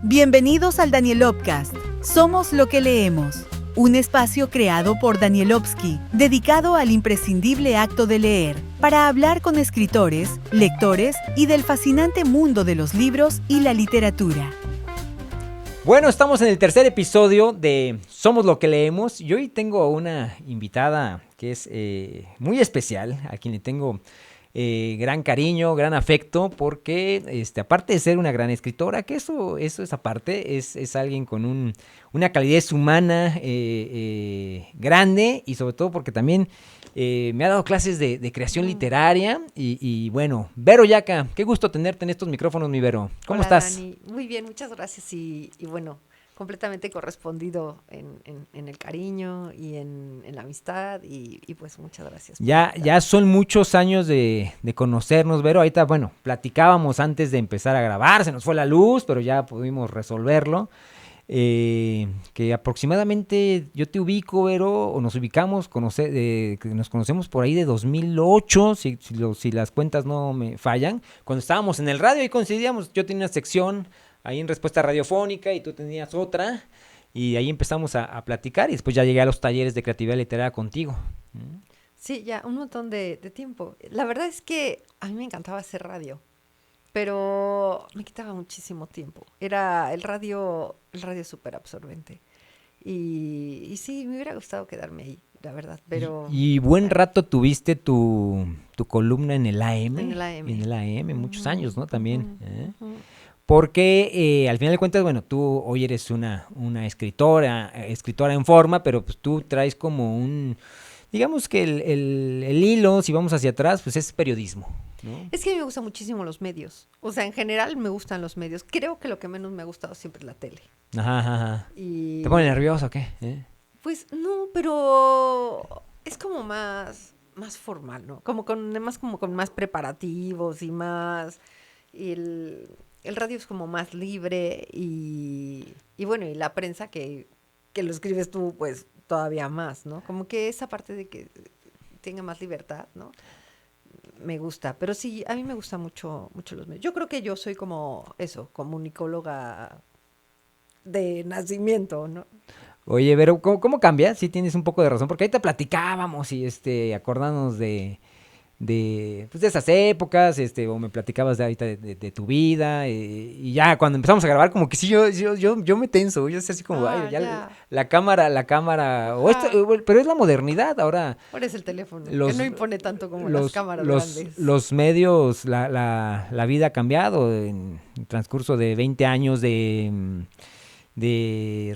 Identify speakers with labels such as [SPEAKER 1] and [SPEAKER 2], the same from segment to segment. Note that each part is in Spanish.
[SPEAKER 1] Bienvenidos al Danielovcast. Somos lo que leemos. Un espacio creado por Danielovsky, dedicado al imprescindible acto de leer, para hablar con escritores, lectores y del fascinante mundo de los libros y la literatura.
[SPEAKER 2] Bueno, estamos en el tercer episodio de Somos lo que leemos y hoy tengo una invitada que es muy especial, a quien le tengo gran cariño, gran afecto, porque aparte de ser una gran escritora, que eso es aparte, es alguien con una calidez humana grande y sobre todo porque también me ha dado clases de creación literaria y bueno, Vero Yaca, qué gusto tenerte en estos micrófonos, mi Vero. ¿Cómo
[SPEAKER 3] Hola,
[SPEAKER 2] estás?
[SPEAKER 3] Dani. Muy bien, muchas gracias y bueno, completamente correspondido en el cariño y en la amistad y pues muchas gracias por
[SPEAKER 2] Ya
[SPEAKER 3] invitarme.
[SPEAKER 2] son muchos años de conocernos, Vero. Ahorita, bueno, platicábamos antes de empezar a grabar, se nos fue la luz, pero ya pudimos resolverlo. Que aproximadamente yo te ubico, Vero, o nos ubicamos, que nos conocemos por ahí de 2008, si las cuentas no me fallan. Cuando estábamos en el radio y coincidíamos, yo tenía una sección ahí en respuesta radiofónica y tú tenías otra. Y ahí empezamos a platicar y después ya llegué a los talleres de creatividad literaria contigo.
[SPEAKER 3] Sí, ya un montón de tiempo. La verdad es que a mí me encantaba hacer radio, pero me quitaba muchísimo tiempo. Era el radio súper absorbente. Y sí, me hubiera gustado quedarme ahí, la verdad, pero
[SPEAKER 2] Y buen
[SPEAKER 3] bueno,
[SPEAKER 2] rato tuviste tu columna en el
[SPEAKER 3] en
[SPEAKER 2] AM,
[SPEAKER 3] el
[SPEAKER 2] en
[SPEAKER 3] AM.
[SPEAKER 2] el AM, muchos
[SPEAKER 3] Ujú,
[SPEAKER 2] años, ¿no? También.
[SPEAKER 3] ujú, ujú.
[SPEAKER 2] Porque al final de cuentas, bueno, tú hoy eres una escritora en forma, pero pues tú traes como digamos que el hilo, si vamos hacia atrás, pues es periodismo, ¿no?
[SPEAKER 3] Es que a mí me gustan muchísimo los medios. O sea, en general me gustan los medios. Creo que lo que menos me ha gustado siempre es la tele.
[SPEAKER 2] Ajá, ajá, ajá. ¿Te pone
[SPEAKER 3] Y
[SPEAKER 2] nervioso o qué?
[SPEAKER 3] pues no, pero es como más formal, ¿no? Como con más preparativos y más. Y el radio es como más libre y bueno, y la prensa que lo escribes tú, pues todavía más, ¿no? Como que esa parte de que tenga más libertad, ¿no? Me gusta, pero sí, a mí me gusta mucho los medios. Yo creo que yo soy como eso, comunicóloga de nacimiento, ¿no?
[SPEAKER 2] Oye, pero ¿cómo cambia? Sí tienes un poco de razón, porque ahorita platicábamos y acordándonos pues de esas épocas, o me platicabas de ahorita de tu vida, y ya cuando empezamos a grabar, como que sí, yo me tenso, yo sé así como, ay,
[SPEAKER 3] Ah,
[SPEAKER 2] ya
[SPEAKER 3] ya.
[SPEAKER 2] la cámara,
[SPEAKER 3] Ajá.
[SPEAKER 2] pero es la modernidad, ahora
[SPEAKER 3] Ahora es el teléfono, que no
[SPEAKER 2] los,
[SPEAKER 3] impone tanto como las cámaras grandes.
[SPEAKER 2] los medios, la vida ha cambiado en el transcurso de 20 años de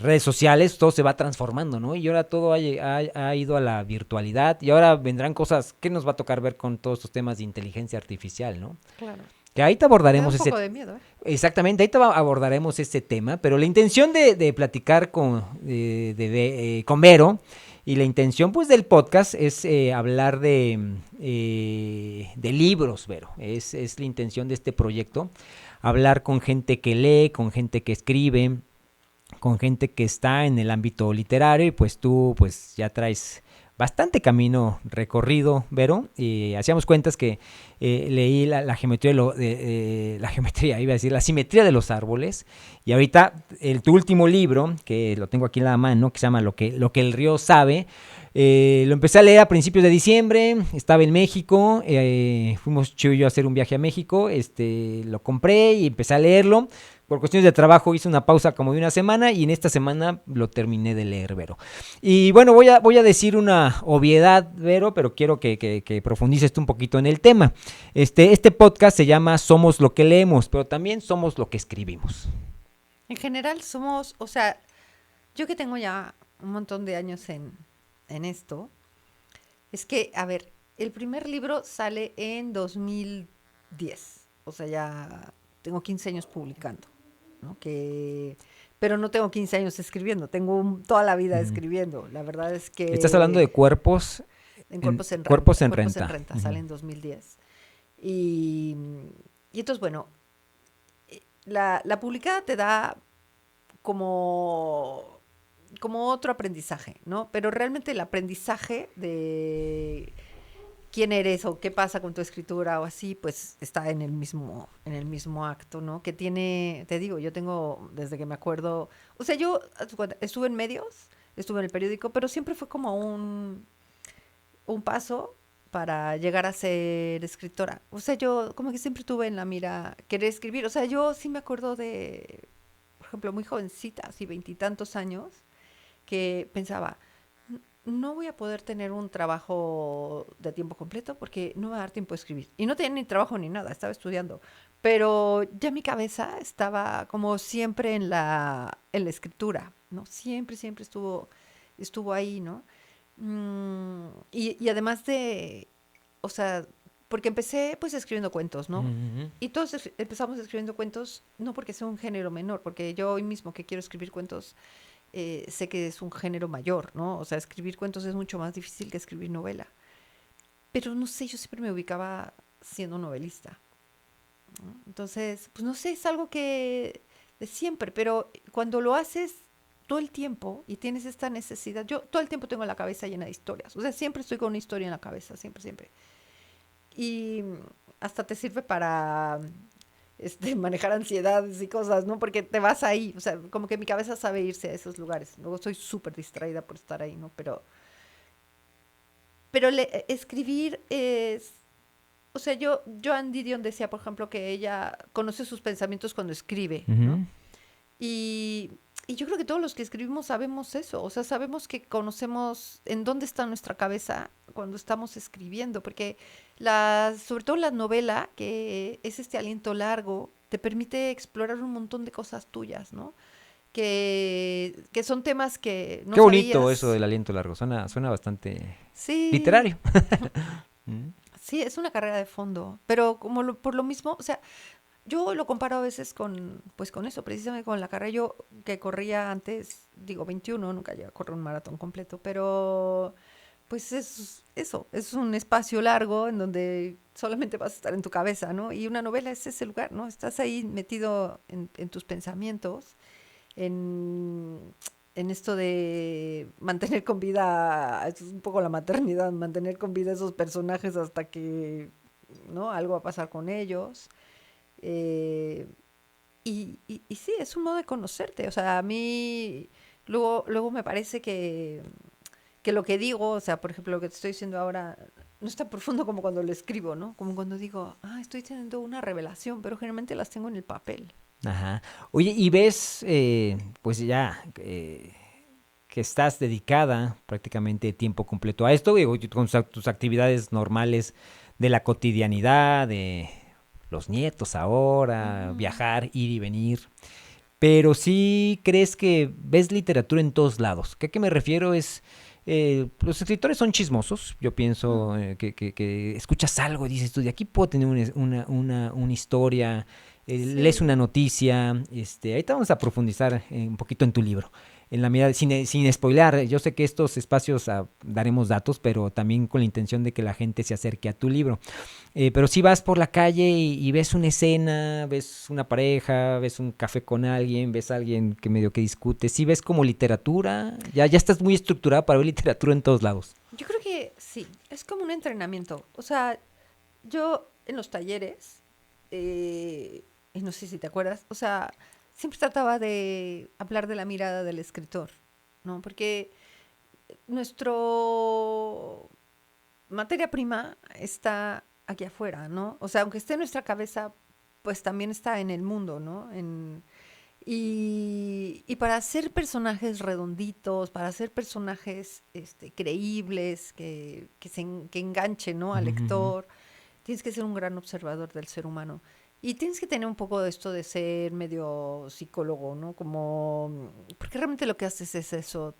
[SPEAKER 2] redes sociales, todo se va transformando, ¿no? Y ahora todo ha ido a la virtualidad y ahora vendrán cosas que nos va a tocar ver con todos estos temas de inteligencia artificial, ¿no?
[SPEAKER 3] Claro.
[SPEAKER 2] Que ahí te
[SPEAKER 3] Me da
[SPEAKER 2] abordaremos
[SPEAKER 3] un poco de miedo, ¿eh?
[SPEAKER 2] exactamente, abordaremos este tema, pero la intención de platicar con Vero y la intención pues del podcast es hablar de libros, Vero, es la intención de este proyecto, hablar con gente que lee, con gente que escribe, con gente que está en el ámbito literario y pues tú pues ya traes bastante camino recorrido, Vero, y hacíamos cuentas que leí la geometría, la geometría, iba a decir, la simetría de los árboles, y ahorita tu último libro, que lo tengo aquí en la mano, que se llama Lo que el río sabe, lo empecé a leer a principios de diciembre, estaba en México, fuimos Chivo y yo a hacer un viaje a México, lo compré y empecé a leerlo. Por cuestiones de trabajo hice una pausa como de una semana y en esta semana lo terminé de leer, Vero. Y bueno, voy a decir una obviedad, Vero, pero quiero que profundices tú un poquito en el tema. Este podcast se llama Somos lo que leemos, pero también somos lo que escribimos.
[SPEAKER 3] En general somos, o sea, yo que tengo ya un montón de años en esto, es que, a ver, el primer libro sale en 2010. O sea, ya tengo 15 años publicando, ¿no? Pero no tengo 15 años escribiendo, tengo toda la vida
[SPEAKER 2] Uh-huh.
[SPEAKER 3] escribiendo. La verdad es
[SPEAKER 2] Estás hablando de
[SPEAKER 3] que en
[SPEAKER 2] cuerpos en
[SPEAKER 3] Cuerpos en
[SPEAKER 2] renta.
[SPEAKER 3] Renta,
[SPEAKER 2] Uh-huh.
[SPEAKER 3] sale en 2010. Y, y entonces, bueno, la publicada te da como, como otro aprendizaje, ¿no? Pero realmente el aprendizaje quién eres o qué pasa con tu escritura o así, pues está en el mismo acto, ¿no? Que tiene, te digo, yo tengo desde que me acuerdo, o sea, yo estuve en medios, estuve en el periódico, pero siempre fue como un paso para llegar a ser escritora. O sea, yo como que siempre tuve en la mira querer escribir. O sea, yo sí me acuerdo de, por ejemplo, muy jovencita, así veintitantos años, que pensaba, no voy a poder tener un trabajo de tiempo completo porque no me va a dar tiempo de escribir. Y no tenía ni trabajo ni nada, estaba estudiando. Pero ya mi cabeza estaba como siempre en la escritura, ¿no? Siempre, siempre estuvo ahí, ¿no? Y además de, o sea, porque empecé pues escribiendo cuentos, ¿no?
[SPEAKER 2] Ujú.
[SPEAKER 3] Y todos empezamos escribiendo cuentos, no porque sea un género menor, porque yo hoy mismo que quiero escribir cuentos, sé que es un género mayor, ¿no? O sea, escribir cuentos es mucho más difícil que escribir novela. Pero no sé, yo siempre me ubicaba siendo novelista, ¿no? Entonces, pues no sé, es algo que de siempre, pero cuando lo haces todo el tiempo y tienes esta necesidad, yo todo el tiempo tengo la cabeza llena de historias, o sea, siempre estoy con una historia en la cabeza, siempre, siempre. Y hasta te sirve para manejar ansiedades y cosas, ¿no? Porque te vas ahí, o sea, como que mi cabeza sabe irse a esos lugares. Luego soy súper distraída por estar ahí, ¿no? Pero escribir es, o sea, Joan Didion decía, por ejemplo, que ella conoce sus pensamientos cuando escribe, ¿no?
[SPEAKER 2] Ujú.
[SPEAKER 3] Y, y yo creo que todos los que escribimos sabemos eso, o sea, sabemos que conocemos en dónde está nuestra cabeza cuando estamos escribiendo, porque sobre todo la novela, que es este aliento largo, te permite explorar un montón de cosas tuyas, ¿no? Que son temas que no
[SPEAKER 2] Qué bonito eso
[SPEAKER 3] sabías.
[SPEAKER 2] del aliento largo, suena bastante
[SPEAKER 3] Sí,
[SPEAKER 2] literario. Mm.
[SPEAKER 3] sí, es una carrera de fondo, pero como por lo mismo, o sea, yo lo comparo a veces pues con eso, precisamente con la carrera. Yo que corría antes, digo 21, nunca llegué a correr un maratón completo, pero pues es eso, es un espacio largo en donde solamente vas a estar en tu cabeza, ¿no? Y una novela es ese lugar, ¿no? Estás ahí metido en tus pensamientos, en, en esto de mantener con vida, es un poco la maternidad, mantener con vida esos personajes hasta que, ¿no? Algo va a pasar con ellos. Eh, y sí, es un modo de conocerte. O sea, a mí luego me parece que lo que digo, o sea, por ejemplo, lo que te estoy diciendo ahora, no es tan profundo como cuando lo escribo, ¿no? Como cuando digo, estoy teniendo una revelación, pero generalmente las tengo en el papel.
[SPEAKER 2] Ajá. Oye, y ves, pues ya, que estás dedicada prácticamente tiempo completo a esto, digo, con tus actividades normales de la cotidianidad, de los nietos ahora,
[SPEAKER 3] Ujú.
[SPEAKER 2] viajar, ir y venir. Pero sí crees que ves literatura en todos lados. ¿Qué me refiero? Es, los escritores son chismosos. Yo pienso
[SPEAKER 3] Mm,
[SPEAKER 2] que escuchas algo y dices tú, de aquí puedo tener una historia, lees una
[SPEAKER 3] sí.
[SPEAKER 2] noticia. Ahorita vamos a profundizar un poquito en tu libro. En la mirada, sin spoilear, yo sé que estos espacios daremos datos, pero también con la intención de que la gente se acerque a tu libro. Pero si vas por la calle y ves una escena, ves una pareja, ves un café con alguien, ves a alguien que medio que discute, si ves como literatura, ya estás muy estructurada para ver literatura en todos lados.
[SPEAKER 3] Yo creo que sí, es como un entrenamiento. O sea, yo en los talleres, y no sé si te acuerdas, o sea, siempre trataba de hablar de la mirada del escritor, ¿no? Porque nuestro materia prima está aquí afuera, ¿no? O sea, aunque esté en nuestra cabeza, pues también está en el mundo, ¿no? Y para hacer personajes redonditos, para hacer personajes creíbles, que enganchen, ¿no? Al
[SPEAKER 2] Ujú, ujú.
[SPEAKER 3] lector, tienes que ser un gran observador del ser humano. Y tienes que tener un poco de esto de ser medio psicólogo, ¿no? Porque realmente lo que haces es eso.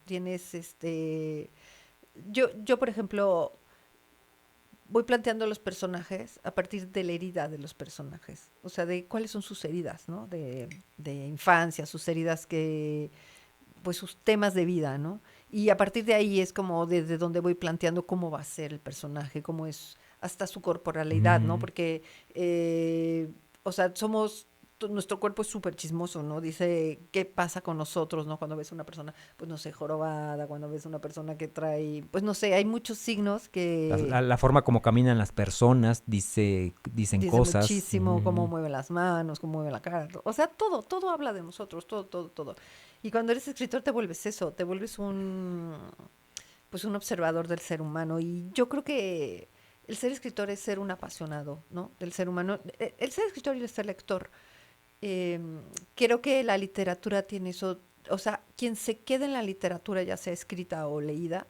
[SPEAKER 3] Yo, por ejemplo, voy planteando los personajes a partir de la herida de los personajes. O sea, de cuáles son sus heridas, ¿no? De infancia, sus heridas pues sus temas de vida, ¿no? Y a partir de ahí es como desde donde voy planteando cómo va a ser el personaje, cómo es hasta su corporalidad, ¿no?
[SPEAKER 2] Mm.
[SPEAKER 3] Porque, o sea, somos nuestro cuerpo es súper chismoso, ¿no? Dice qué pasa con nosotros, ¿no? Cuando ves una persona, pues no sé, jorobada, cuando ves una persona que trae, pues no sé, hay muchos signos que
[SPEAKER 2] La forma como caminan las personas, dicen
[SPEAKER 3] dice
[SPEAKER 2] cosas.
[SPEAKER 3] muchísimo cómo mueven las manos, cómo mueven la cara. O sea, todo habla de nosotros, todo. Y cuando eres escritor te vuelves eso, te vuelves pues un observador del ser humano. Y yo creo que el ser escritor es ser un apasionado, ¿no? Del ser humano. El ser escritor y el ser lector. Eh, Creo que la literatura tiene eso. O sea, quien se queda en la literatura, ya sea escrita o leída,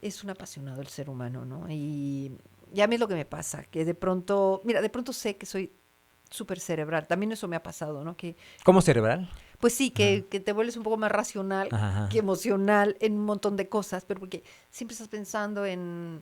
[SPEAKER 3] es un apasionado del ser humano, ¿no? Y a mí es lo que me pasa, que de pronto, mira, de pronto sé que soy súper cerebral. También eso me ha pasado, ¿no? Que,
[SPEAKER 2] ¿Cómo cerebral?
[SPEAKER 3] pues sí,
[SPEAKER 2] Ajá.
[SPEAKER 3] que te vuelves un poco más racional
[SPEAKER 2] Ajá,
[SPEAKER 3] que
[SPEAKER 2] ajá.
[SPEAKER 3] emocional en un montón de cosas, pero porque siempre estás pensando en,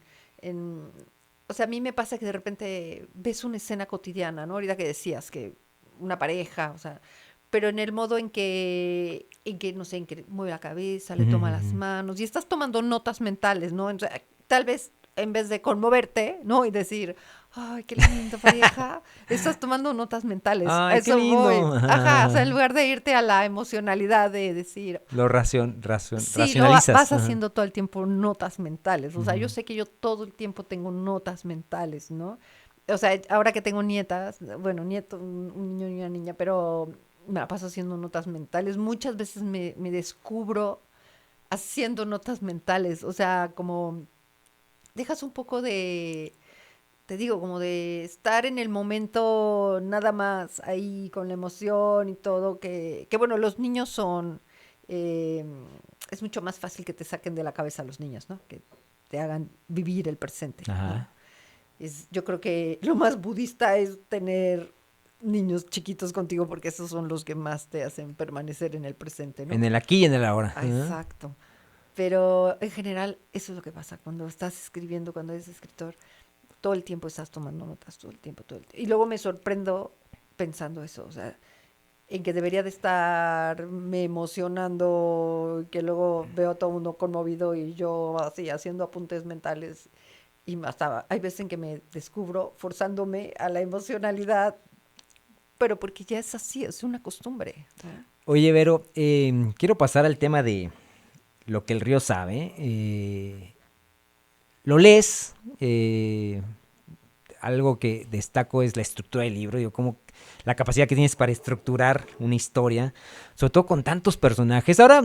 [SPEAKER 3] o sea, a mí me pasa que de repente ves una escena cotidiana, ¿no? Ahorita que decías que una pareja, o sea, pero en el modo en que, no sé, en que mueve la cabeza, le
[SPEAKER 2] Ujú,
[SPEAKER 3] toma las
[SPEAKER 2] ujú.
[SPEAKER 3] manos y estás tomando notas mentales, ¿no? Entonces, tal vez en vez de conmoverte, ¿no? Y decir, ay, qué linda pareja, estás tomando notas mentales. A
[SPEAKER 2] Ay, qué
[SPEAKER 3] eso voy.
[SPEAKER 2] lindo.
[SPEAKER 3] Ajá, o sea, en
[SPEAKER 2] Ajá.
[SPEAKER 3] lugar de irte a la emocionalidad de decir,
[SPEAKER 2] Lo
[SPEAKER 3] sí, no,
[SPEAKER 2] racionalizas.
[SPEAKER 3] vas
[SPEAKER 2] Ajá.
[SPEAKER 3] haciendo todo el tiempo notas mentales. O sea, yo
[SPEAKER 2] Ujú.
[SPEAKER 3] sé que yo todo el tiempo tengo notas mentales, ¿no? O sea, ahora que tengo nietas, bueno, nieto, un niño y una niña, pero me la paso haciendo notas mentales. Muchas veces me descubro haciendo notas mentales. O sea, como dejas un poco de, te digo, como de estar en el momento nada más ahí con la emoción y todo, que bueno, los niños son, eh, es mucho más fácil que te saquen de la cabeza los niños, ¿no? Que te hagan vivir el presente, ¿no?
[SPEAKER 2] Ajá.
[SPEAKER 3] Yo creo que lo más budista es tener niños chiquitos contigo porque esos son los que más te hacen permanecer en el presente, ¿no?
[SPEAKER 2] En el aquí y en el ahora.
[SPEAKER 3] Ah,
[SPEAKER 2] Ajá.
[SPEAKER 3] exacto. Pero en general eso es lo que pasa cuando estás escribiendo, cuando eres escritor, todo el tiempo estás tomando notas, todo el tiempo, todo el tiempo. Y luego me sorprendo pensando eso, o sea, en que debería de estarme emocionando, que luego veo a todo el mundo conmovido y yo así haciendo apuntes mentales y hasta hay veces en que me descubro forzándome a la emocionalidad, pero porque ya es así, es una costumbre, ¿no?
[SPEAKER 2] Oye, Vero, quiero pasar al tema de lo que el río sabe. Lo lees, algo que destaco es la estructura del libro, digo, como la capacidad que tienes para estructurar una historia, sobre todo con tantos personajes. Ahora,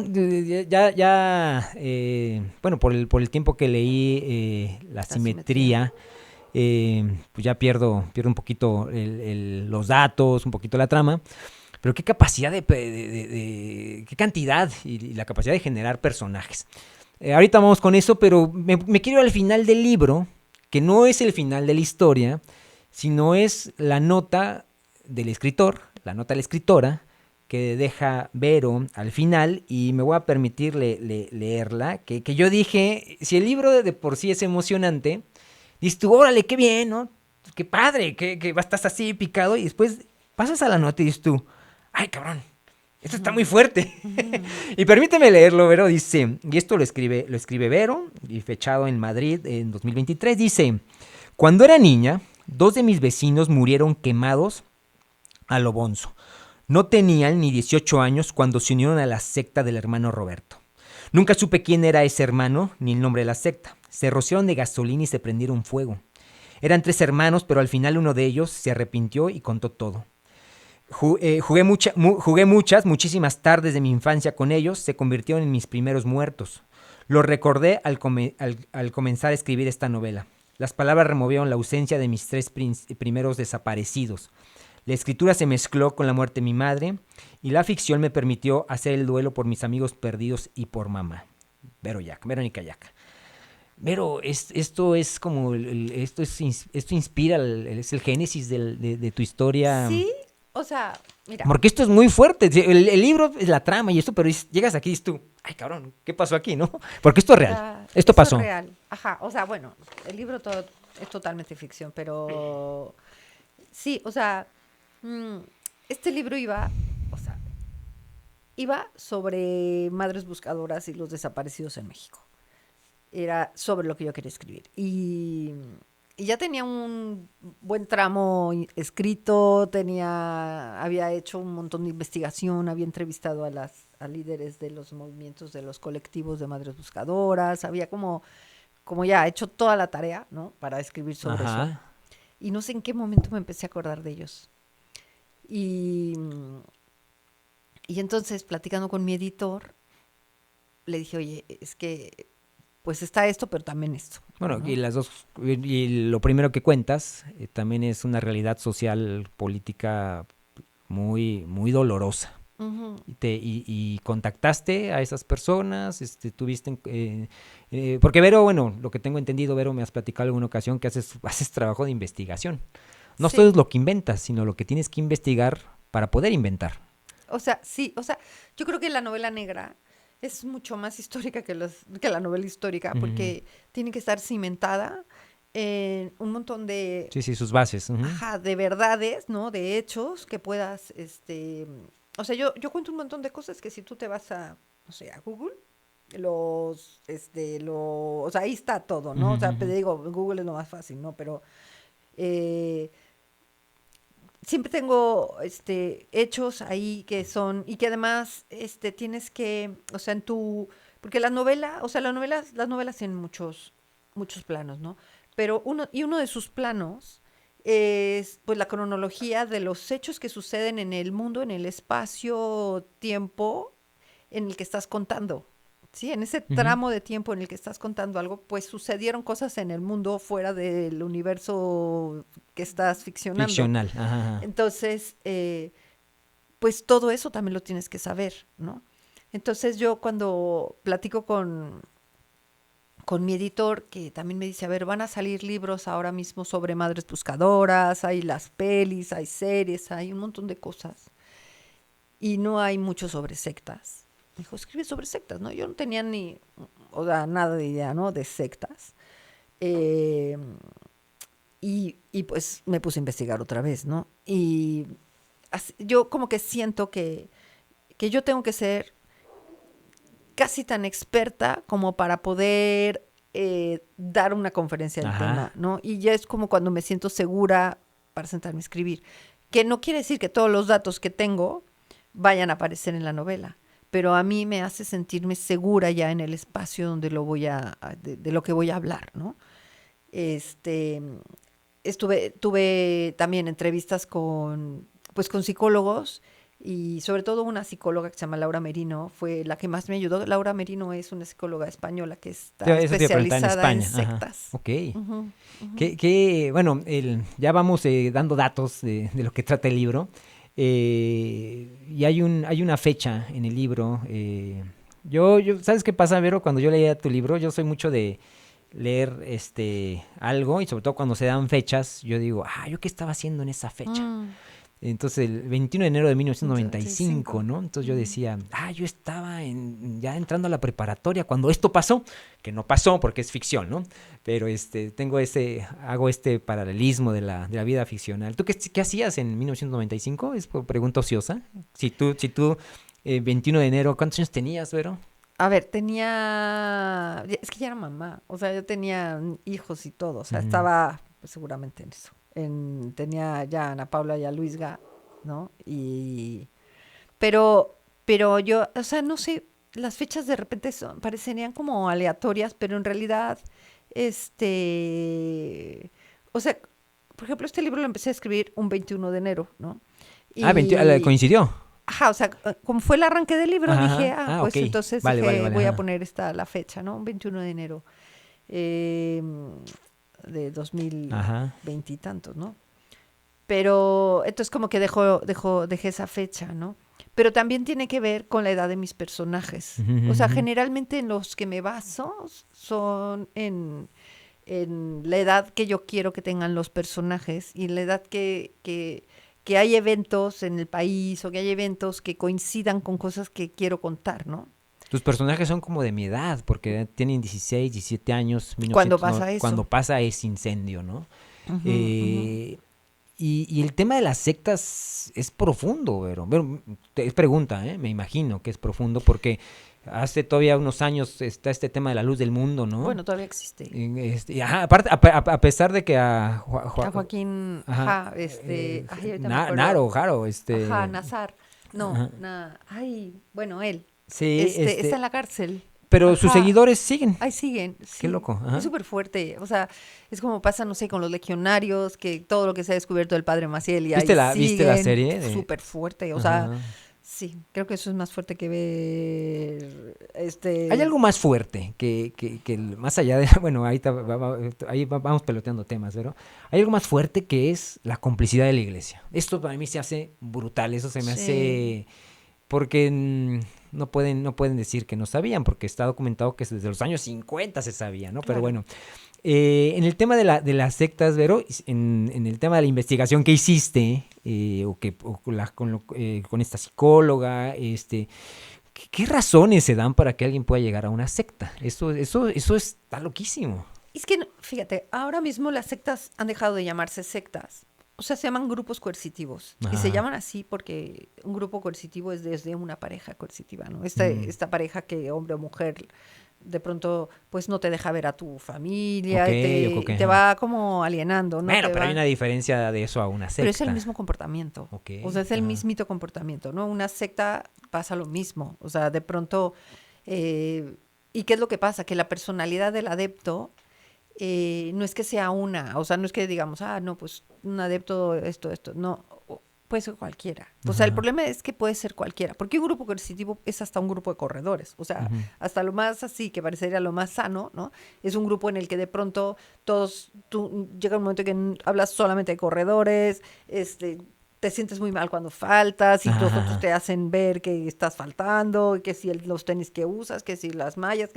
[SPEAKER 2] bueno, por el tiempo que leí la
[SPEAKER 3] La simetría.
[SPEAKER 2] simetría, pues ya pierdo un poquito los datos, un poquito la trama, pero qué capacidad qué cantidad y la capacidad de generar personajes. Ahorita vamos con eso, pero me quiero ir al final del libro, que no es el final de la historia, sino es la nota del escritor, la nota de la escritora, que deja Vero al final, y me voy a permitir leerla, que yo dije, si el libro de por sí es emocionante, dices tú, órale, qué bien, ¿no? Qué padre, que estás así picado, y después pasas a la nota y dices tú, ay, cabrón, esto está muy fuerte. Y permíteme leerlo, Vero, dice, y esto lo escribe Vero, y fechado en Madrid en 2023, dice, cuando era niña, 2 de mis vecinos murieron quemados a lo bonzo. No tenían ni 18 años cuando se unieron a la secta del hermano Roberto. Nunca supe quién era ese hermano ni el nombre de la secta. Se rociaron de gasolina y se prendieron fuego. Eran 3 hermanos, pero al final uno de ellos se arrepintió y contó todo. Jugué muchísimas tardes de mi infancia con ellos, se convirtieron en mis primeros muertos. Lo recordé al comenzar a escribir esta novela. Las palabras removieron la ausencia de mis 3 primeros desaparecidos. La escritura se mezcló con la muerte de mi madre y la ficción me permitió hacer el duelo por mis amigos perdidos y por mamá. Verónica Yaca. Pero esto es como, esto inspira, es el génesis de tu historia.
[SPEAKER 3] Sí, o sea, mira,
[SPEAKER 2] Porque esto es muy fuerte. El libro es la trama y esto, pero llegas aquí y dices tú, ay cabrón, ¿qué pasó aquí, no? Porque esto es real. Esto
[SPEAKER 3] eso es
[SPEAKER 2] pasó.
[SPEAKER 3] real. Ajá, o sea, bueno, el libro todo es totalmente ficción, pero sí, o sea, mm, este libro o sea, iba sobre madres buscadoras y los desaparecidos en México. Era sobre lo que yo quería escribir. Y ya tenía un buen tramo escrito, había hecho un montón de investigación, había entrevistado a líderes de los movimientos de los colectivos de madres buscadoras, había como ya hecho toda la tarea, ¿no? Para escribir sobre eso. Y no sé en qué momento me empecé a acordar de ellos. Y entonces, platicando con mi editor, le dije, oye, es que pues está esto, pero también esto.
[SPEAKER 2] Bueno,
[SPEAKER 3] ¿no?
[SPEAKER 2] y lo primero que cuentas también es una realidad social, política muy, muy dolorosa.
[SPEAKER 3] Uh-huh.
[SPEAKER 2] Y contactaste a esas personas, tuviste, porque Vero, bueno, lo que tengo entendido, Vero, me has platicado en alguna ocasión que haces trabajo de investigación. No
[SPEAKER 3] Sí.
[SPEAKER 2] solo es lo que inventas, sino lo que tienes que investigar para poder inventar.
[SPEAKER 3] O sea, sí, o sea, yo creo que la novela negra es mucho más histórica que la novela histórica, porque tiene que estar cimentada en un montón de,
[SPEAKER 2] Sí, sus bases.
[SPEAKER 3] ajá, de verdades, ¿no? De hechos que puedas, o sea, yo cuento un montón de cosas que si tú te vas a, no sé, a Google, o sea, ahí está todo, ¿no? O sea, te digo, Google es lo más fácil, ¿no? Pero siempre tengo hechos ahí que son, y que además tienes que, o sea, porque la novela, o sea, las novelas tienen muchos planos, ¿no? Pero uno de sus planos es pues la cronología de los hechos que suceden en el mundo, en el espacio-tiempo en el que estás contando. Sí, en ese tramo de tiempo en el que estás contando algo, pues sucedieron cosas en el mundo fuera del universo que estás ficcionando.
[SPEAKER 2] Ficcional. Ajá.
[SPEAKER 3] Entonces, pues todo eso también lo tienes que saber, ¿no? Entonces yo cuando platico con mi editor, que también me dice, a ver, van a salir libros ahora mismo sobre madres buscadoras, hay las pelis, hay series, hay un montón de cosas, y no hay mucho sobre sectas. Me dijo, escribe sobre sectas, ¿no? Yo no tenía o sea, nada de idea, ¿no? De sectas. Y pues me puse a investigar otra vez, ¿no? Y yo como que siento que yo tengo que ser casi tan experta como para poder dar una conferencia del tema, ¿no? Y ya es como cuando me siento segura para sentarme a escribir. Que no quiere decir que todos los datos que tengo vayan a aparecer en la novela, pero a mí me hace sentirme segura ya en el espacio donde de lo que voy a hablar, ¿no? Tuve también entrevistas con psicólogos, y sobre todo una psicóloga que se llama Laura Merino, fue la que más me ayudó. Laura Merino es una psicóloga española que está especializada en sectas.
[SPEAKER 2] Ok. Bueno, ya vamos dando datos de lo que trata el libro. Y hay una fecha en el libro. Yo, ¿sabes qué pasa, Vero? Cuando yo leía tu libro, yo soy mucho de leer algo, y sobre todo cuando se dan fechas, yo digo, ¿yo qué estaba haciendo en esa fecha? Entonces, el 21 de enero de 1995, ¿no? Entonces yo decía, yo estaba ya entrando a la preparatoria cuando esto pasó, que no pasó porque es ficción, ¿no? Pero hago este paralelismo de la vida ficcional. ¿Tú qué hacías en 1995? Es pregunta ociosa. Si tú 21 de enero, ¿cuántos años tenías, Vero?
[SPEAKER 3] A ver, es que ya era mamá, o sea, yo tenía hijos y todo, o sea, estaba pues, seguramente en eso. Tenía ya a Ana Paula y a Luisga, ¿no? Pero yo, o sea, no sé, las fechas de repente parecerían como aleatorias, pero en realidad, o sea, por ejemplo, este libro lo empecé a escribir un 21 de enero, ¿no?
[SPEAKER 2] Coincidió.
[SPEAKER 3] Ajá, o sea, como fue el arranque del libro, dije, pues
[SPEAKER 2] okay.
[SPEAKER 3] entonces
[SPEAKER 2] vale,
[SPEAKER 3] voy a poner la fecha, ¿no? Un 21 de enero de 2020 y tantos, ¿no? Pero entonces como que dejé esa fecha, ¿no? Pero también tiene que ver con la edad de mis personajes. O sea, generalmente en los que me baso son en la edad que yo quiero que tengan los personajes, y en la edad que hay eventos en el país, o que hay eventos que coincidan con cosas que quiero contar, ¿no?
[SPEAKER 2] Tus personajes son como de mi edad, porque tienen 16, 17 años.
[SPEAKER 3] Cuando pasa eso.
[SPEAKER 2] Cuando pasa ese incendio, ¿no? Y el tema de las sectas es profundo, pero es pregunta, me imagino que es profundo porque hace todavía unos años está este tema de la luz del mundo, ¿no?
[SPEAKER 3] Bueno, todavía existe.
[SPEAKER 2] Aparte, a pesar de que
[SPEAKER 3] A Joaquín,
[SPEAKER 2] ajá,
[SPEAKER 3] ay, ahorita me acuerdo.
[SPEAKER 2] Naro, Jaro,
[SPEAKER 3] Ajá, Nazar. No,
[SPEAKER 2] ajá.
[SPEAKER 3] bueno, él.
[SPEAKER 2] Sí,
[SPEAKER 3] Está en la cárcel.
[SPEAKER 2] pero sus
[SPEAKER 3] Ajá.
[SPEAKER 2] seguidores siguen.
[SPEAKER 3] Ahí siguen.
[SPEAKER 2] Qué
[SPEAKER 3] Sí.
[SPEAKER 2] loco. Ajá.
[SPEAKER 3] Es súper fuerte. O sea, es como pasa, no sé, con los legionarios, que todo lo que se ha descubierto del padre Maciel y ahí
[SPEAKER 2] ¿Viste la
[SPEAKER 3] siguen.
[SPEAKER 2] serie?
[SPEAKER 3] Súper fuerte. O sea,
[SPEAKER 2] Ajá.
[SPEAKER 3] sí, creo que eso es más fuerte que ver.
[SPEAKER 2] Hay algo más fuerte que más allá de, bueno, vamos peloteando temas, pero hay algo más fuerte que es la complicidad de la iglesia. Esto para mí se hace brutal, eso se me hace, porque no pueden decir que no sabían, porque está documentado que desde los años 50 se sabía, ¿no? Pero
[SPEAKER 3] Claro.
[SPEAKER 2] bueno, en el tema de las sectas, Vero, en el tema de la investigación que hiciste, con esta psicóloga, ¿qué razones se dan para que alguien pueda llegar a una secta? Eso está loquísimo.
[SPEAKER 3] Es que, fíjate, ahora mismo las sectas han dejado de llamarse sectas. O sea, se llaman grupos coercitivos. Y se
[SPEAKER 2] Ajá.
[SPEAKER 3] llaman así porque un grupo coercitivo es desde una pareja coercitiva, ¿no? Esta pareja que hombre o mujer de pronto pues no te deja ver a tu familia
[SPEAKER 2] Ok,
[SPEAKER 3] y
[SPEAKER 2] ok,
[SPEAKER 3] te
[SPEAKER 2] ajá.
[SPEAKER 3] va como alienando, ¿no?
[SPEAKER 2] Bueno,
[SPEAKER 3] Te
[SPEAKER 2] pero
[SPEAKER 3] va-
[SPEAKER 2] hay una diferencia de eso a una secta.
[SPEAKER 3] Pero es el mismo comportamiento.
[SPEAKER 2] Ok,
[SPEAKER 3] O sea, es el
[SPEAKER 2] ajá.
[SPEAKER 3] mismito comportamiento, ¿no? Una secta pasa lo mismo. O sea, de pronto... ¿y qué es lo que pasa? Que la personalidad del adepto no es que sea una. O sea, no es que digamos, no, pues un adepto esto. No, puede ser cualquiera. O sea, el
[SPEAKER 2] Ajá.
[SPEAKER 3] problema es que puede ser cualquiera. Porque un grupo coercitivo es hasta un grupo de corredores. O sea,
[SPEAKER 2] Ujú.
[SPEAKER 3] hasta lo más así, que parecería lo más sano, ¿no? Es un grupo en el que de pronto llega un momento en que hablas solamente de corredores, te sientes muy mal cuando faltas y los otros
[SPEAKER 2] Ajá.
[SPEAKER 3] te hacen ver que estás faltando, que si los tenis que usas, que si las mallas,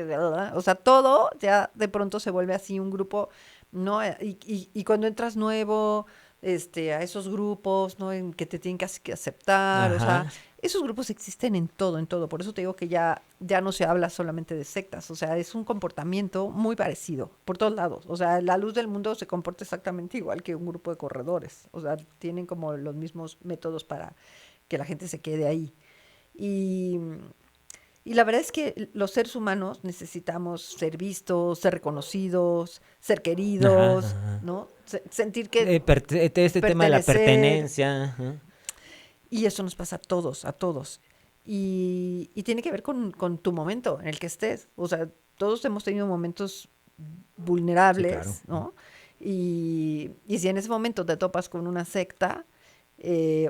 [SPEAKER 3] o sea, todo ya de pronto se vuelve así un grupo, ¿no? Y cuando entras nuevo, a esos grupos, ¿no? En que te tienen que aceptar, o sea,
[SPEAKER 2] Ajá.
[SPEAKER 3] esos grupos existen en todo. Por eso te digo que ya no se habla solamente de sectas. O sea, es un comportamiento muy parecido por todos lados. O sea, la luz del mundo se comporta exactamente igual que un grupo de corredores. O sea, tienen como los mismos métodos para que la gente se quede ahí. Y, y la verdad es que los seres humanos necesitamos ser vistos, ser reconocidos, ser queridos,
[SPEAKER 2] Ajá.
[SPEAKER 3] ¿no? Sentir que
[SPEAKER 2] Este tema de la
[SPEAKER 3] pertenecer.
[SPEAKER 2] pertenencia. Ajá.
[SPEAKER 3] Y eso nos pasa a todos, a todos. Y tiene que ver con tu momento en el que estés. O sea, todos hemos tenido momentos vulnerables,
[SPEAKER 2] Sí, claro.
[SPEAKER 3] ¿no? Y si en ese momento te topas con una secta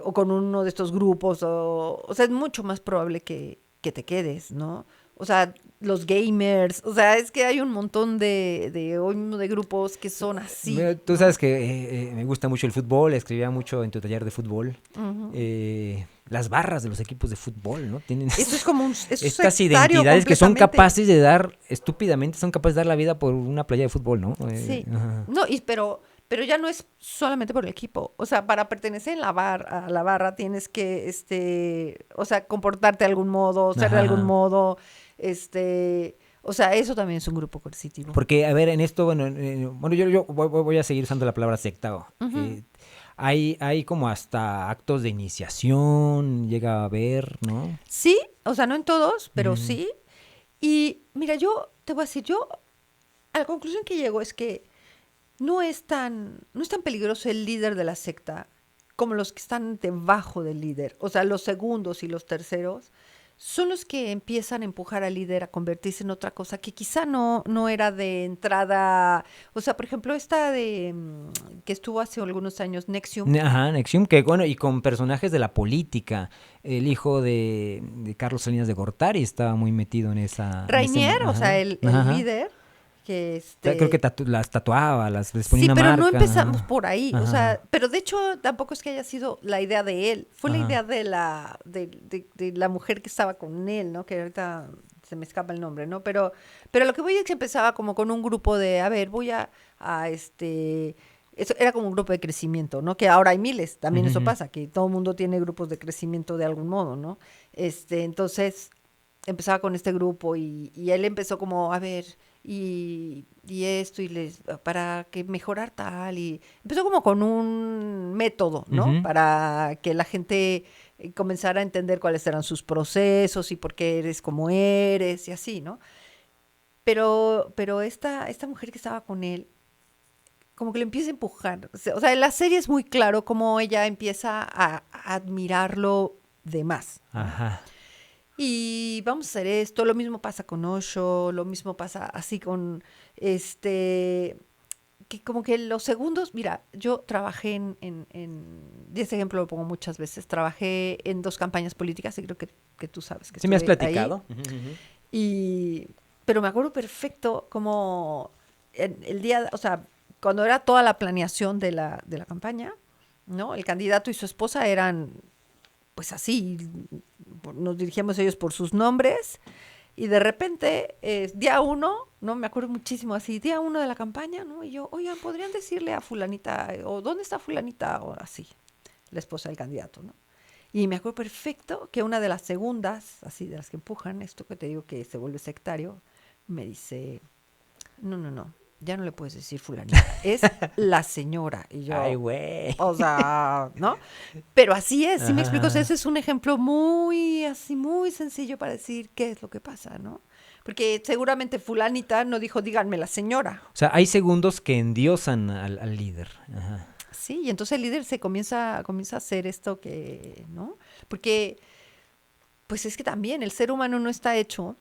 [SPEAKER 3] o con uno de estos grupos, o sea, es mucho más probable que te quedes, ¿no? O sea, los gamers, o sea, es que hay un montón de grupos que son así.
[SPEAKER 2] Tú
[SPEAKER 3] ¿no?
[SPEAKER 2] sabes que me gusta mucho el fútbol, escribía mucho en tu taller de fútbol.
[SPEAKER 3] Ujú.
[SPEAKER 2] Las barras de los equipos de fútbol, ¿no? Tienen
[SPEAKER 3] Eso es como es
[SPEAKER 2] estas
[SPEAKER 3] sectario
[SPEAKER 2] identidades que son
[SPEAKER 3] completamente.
[SPEAKER 2] capaces de dar, estúpidamente, son capaces de dar la vida por una playa de fútbol, ¿no?
[SPEAKER 3] Sí.
[SPEAKER 2] Ajá.
[SPEAKER 3] No, pero ya no es solamente por el equipo. O sea, para pertenecer a la barra tienes que, o sea, comportarte de algún modo, ser de algún
[SPEAKER 2] Ajá.
[SPEAKER 3] modo, o sea, eso también es un grupo coercitivo.
[SPEAKER 2] Porque, a ver, en esto, bueno, yo voy a seguir usando la palabra secta.
[SPEAKER 3] Ujú.
[SPEAKER 2] Hay como hasta actos de iniciación, llega a haber, ¿no?
[SPEAKER 3] Sí, o sea, no en todos, pero
[SPEAKER 2] Ujú.
[SPEAKER 3] sí. Y mira, yo te voy a decir, yo a la conclusión que llego es que no es tan peligroso el líder de la secta como los que están debajo del líder. O sea, los segundos y los terceros son los que empiezan a empujar al líder a convertirse en otra cosa que quizá no era de entrada. O sea, por ejemplo, esta que estuvo hace algunos años, Nexium.
[SPEAKER 2] Ajá, Nexium, que bueno, y con personajes de la política. El hijo de Carlos Salinas de Gortari estaba muy metido en esa...
[SPEAKER 3] Rainier, o sea,
[SPEAKER 2] ajá,
[SPEAKER 3] el
[SPEAKER 2] ajá.
[SPEAKER 3] líder, que
[SPEAKER 2] Creo que las tatuaba, les ponía
[SPEAKER 3] Sí,
[SPEAKER 2] una
[SPEAKER 3] pero
[SPEAKER 2] marca.
[SPEAKER 3] no empezamos
[SPEAKER 2] Ajá.
[SPEAKER 3] por ahí, o
[SPEAKER 2] Ajá.
[SPEAKER 3] sea, pero de hecho tampoco es que haya sido la idea de él, fue la
[SPEAKER 2] Ajá.
[SPEAKER 3] idea de la mujer que estaba con él, ¿no? Que ahorita se me escapa el nombre, ¿no? Pero lo que voy es que empezaba como con un grupo de, a ver, eso era como un grupo de crecimiento, ¿no? Que ahora hay miles, también eso
[SPEAKER 2] Ujú.
[SPEAKER 3] pasa, que todo el mundo tiene grupos de crecimiento de algún modo, ¿no? Entonces empezaba con este grupo y él empezó como, a ver, y esto, para que mejorar tal, y empezó como con un método, ¿no?
[SPEAKER 2] Ujú.
[SPEAKER 3] Para que la gente comenzara a entender cuáles eran sus procesos y por qué eres como eres y así, ¿no? Pero esta mujer que estaba con él, como que le empieza a empujar. O sea, en la serie es muy claro cómo ella empieza a admirarlo de más, ¿no?
[SPEAKER 2] Ajá.
[SPEAKER 3] Y vamos a hacer esto, lo mismo pasa con Osho, lo mismo pasa así con que como que los segundos, mira, yo trabajé y este ejemplo lo pongo muchas veces, trabajé en 2 campañas políticas y creo que tú sabes que
[SPEAKER 2] Sí me has
[SPEAKER 3] estuve ahí.
[SPEAKER 2] platicado. Ujú, ujú.
[SPEAKER 3] Pero me acuerdo perfecto como el día, o sea, cuando era toda la planeación de la campaña, ¿no? El candidato y su esposa eran, pues así, nos dirigíamos ellos por sus nombres, y de repente, día 1, ¿no? Me acuerdo muchísimo así, día 1 de la campaña, ¿no? Y yo, oigan, ¿podrían decirle a fulanita, o dónde está fulanita, o así, la esposa del candidato, ¿no? Y me acuerdo perfecto que una de las segundas, así, de las que empujan, esto que te digo que se vuelve sectario, me dice, no, ya no le puedes decir fulanita, es la señora. Y
[SPEAKER 2] Ay,
[SPEAKER 3] yo,
[SPEAKER 2] güey.
[SPEAKER 3] o sea, ¿no? Pero así es, sí me explico, o sea,
[SPEAKER 2] Ajá.
[SPEAKER 3] ese es un ejemplo muy, así, muy sencillo para decir qué es lo que pasa, ¿no? Porque seguramente fulanita no dijo, díganme la señora.
[SPEAKER 2] O sea, hay segundos que endiosan al líder. Ajá.
[SPEAKER 3] Sí, y entonces el líder se comienza a hacer esto que, ¿no? Porque, pues es que también el ser humano no está hecho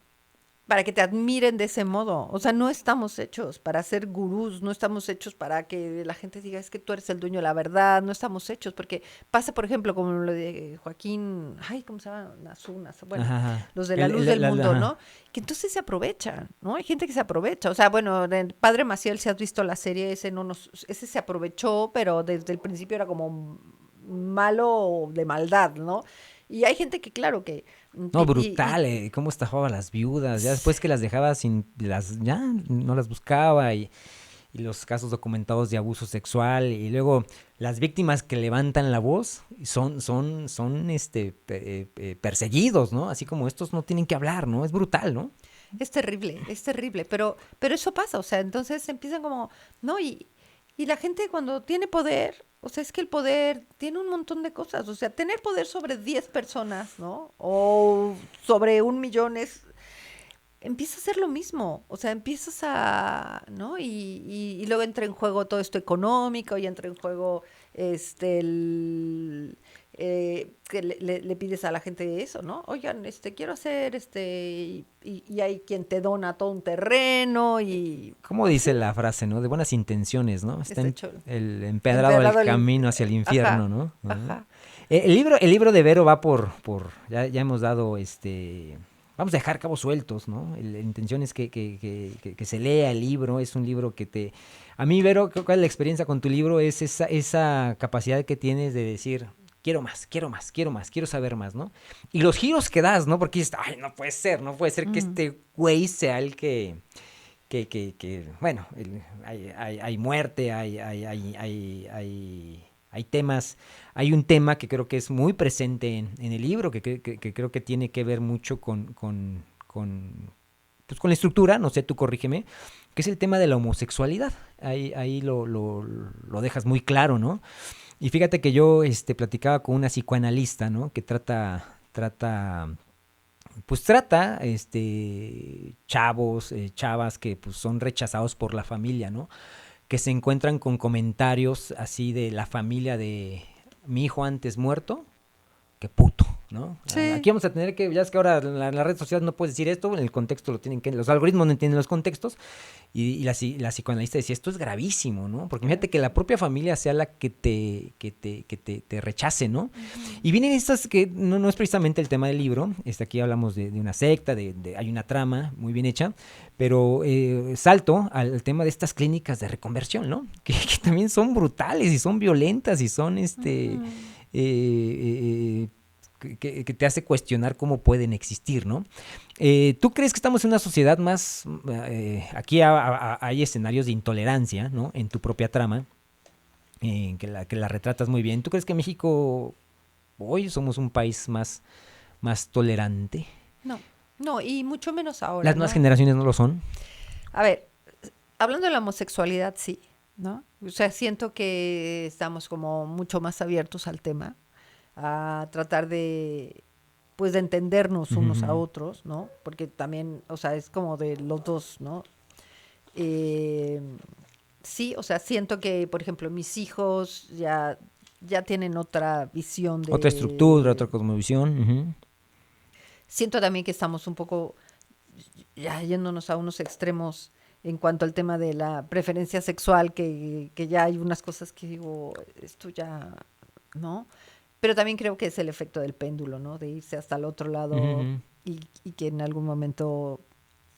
[SPEAKER 3] para que te admiren de ese modo. O sea, no estamos hechos para ser gurús, no estamos hechos para que la gente diga, es que tú eres el dueño de la verdad, no estamos hechos, porque pasa, por ejemplo, como lo de Joaquín, ay, ¿cómo se llama? Bueno,
[SPEAKER 2] Ajá, ajá.
[SPEAKER 3] los de la luz del mundo,
[SPEAKER 2] Ajá.
[SPEAKER 3] ¿no? Que entonces se aprovechan, ¿no? Hay gente que se aprovecha. O sea, bueno, el Padre Maciel, si has visto la serie, ese se aprovechó, pero desde el principio era como malo de maldad, ¿no? Y hay gente que, claro, que...
[SPEAKER 2] No, brutal, cómo estafaba a las viudas. Ya después que las dejaba ya no las buscaba y los casos documentados de abuso sexual y luego las víctimas que levantan la voz son perseguidos, ¿no? Así como estos no tienen que hablar, ¿no? Es brutal, ¿no?
[SPEAKER 3] Es terrible, pero eso pasa, o sea, entonces empiezan como, ¿no? Y la gente cuando tiene poder, o sea, es que el poder tiene un montón de cosas, o sea, tener poder sobre 10 personas, ¿no? O sobre 1 millón empieza a ser lo mismo, o sea, empiezas ¿no? Y luego entra en juego todo esto económico y entra en juego que le pides a la gente eso, ¿no? Oigan, quiero hacer y hay quien te dona todo un terreno y
[SPEAKER 2] ¿Cómo
[SPEAKER 3] así,
[SPEAKER 2] dice la frase, no? De buenas intenciones, ¿no? Está
[SPEAKER 3] está hecho
[SPEAKER 2] el empedrado
[SPEAKER 3] empedrado
[SPEAKER 2] el camino hacia el infierno,
[SPEAKER 3] ajá,
[SPEAKER 2] ¿no? Ajá.
[SPEAKER 3] ajá.
[SPEAKER 2] El libro de Vero va ya hemos dado, vamos a dejar cabos sueltos, ¿no? La intención es que se lea el libro, es un libro a mí, Vero, ¿cuál es la experiencia con tu libro? Es esa capacidad que tienes de decir, quiero más, quiero más, quiero más, quiero saber más, ¿no? Y los giros que das, ¿no? Porque dices, ay, no puede ser que este güey sea el bueno, hay muerte, hay temas, hay un tema que creo que es muy presente en el libro, que creo que tiene que ver mucho pues con la estructura, no sé, tú corrígeme, que es el tema de la homosexualidad. Ahí lo dejas muy claro, ¿no? Y fíjate que yo platicaba con una psicoanalista, ¿no? Que trata chavos, chavas que pues son rechazados por la familia, ¿no? Que se encuentran con comentarios así de la familia de mi hijo antes muerto que puto, ¿no?
[SPEAKER 3] Sí.
[SPEAKER 2] Aquí vamos a tener que, ya es que ahora en la red social no puedes decir esto, en el contexto los algoritmos no entienden los contextos, y la psicoanalista decía, esto es gravísimo, ¿no? Porque fíjate que la propia familia sea la que te rechace, ¿no?
[SPEAKER 3] Uh-huh.
[SPEAKER 2] Y vienen estas que no es precisamente el tema del libro, aquí hablamos de una secta, hay una trama muy bien hecha, pero salto al tema de estas clínicas de reconversión, ¿no? Que también son brutales y son violentas y son que te hace cuestionar cómo pueden existir, ¿no? ¿Tú crees que estamos en una sociedad más... aquí hay escenarios de intolerancia, ¿no? En tu propia trama, que la retratas muy bien. ¿Tú crees que México hoy somos un país más tolerante?
[SPEAKER 3] No, y mucho menos ahora,
[SPEAKER 2] ¿Las nuevas
[SPEAKER 3] ¿no?
[SPEAKER 2] generaciones no lo son?
[SPEAKER 3] A ver, hablando de la homosexualidad, sí, ¿no? O sea, siento que estamos como mucho más abiertos al tema, a tratar de, pues, de entendernos unos a
[SPEAKER 2] Ujú.
[SPEAKER 3] otros, ¿no? Porque también, o sea, es como de los dos, ¿no? Eh, sí, o sea, siento que, por ejemplo, mis hijos ya tienen otra visión
[SPEAKER 2] Otra estructura,
[SPEAKER 3] de...
[SPEAKER 2] otra cosmovisión. Ujú.
[SPEAKER 3] Siento también que estamos un poco ya yéndonos a unos extremos en cuanto al tema de la preferencia sexual, que ya hay unas cosas que digo, esto ya, ¿no? Pero también creo que es el efecto del péndulo, ¿no? De irse hasta el otro
[SPEAKER 2] Ujú,
[SPEAKER 3] lado
[SPEAKER 2] ujú.
[SPEAKER 3] y que en algún momento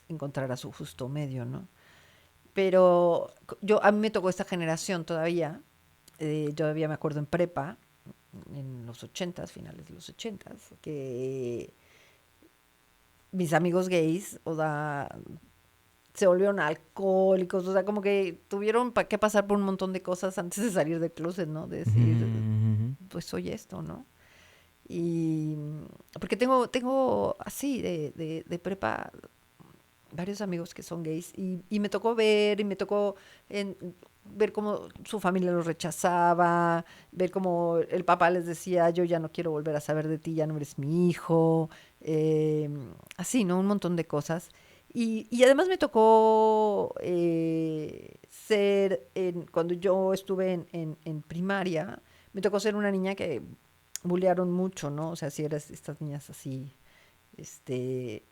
[SPEAKER 3] encontrará su justo medio, ¿no? Pero a mí me tocó esta generación todavía, todavía me acuerdo en prepa, en los ochentas, finales de los ochentas, que mis amigos gays, o sea, se volvieron alcohólicos, o sea, como que tuvieron que pasar por un montón de cosas antes de salir del closet, ¿no? De
[SPEAKER 2] Ujú,
[SPEAKER 3] decir,
[SPEAKER 2] ujú.
[SPEAKER 3] pues soy esto, ¿no? Y porque tengo así de prepa varios amigos que son gays y me tocó ver y me tocó ver cómo su familia los rechazaba, ver cómo el papá les decía, yo ya no quiero volver a saber de ti, ya no eres mi hijo, eh, así, ¿no? Un montón de cosas. Y además me tocó cuando yo estuve en primaria, me tocó ser una niña que bullearon mucho, ¿no? O sea, si eras estas niñas así, este,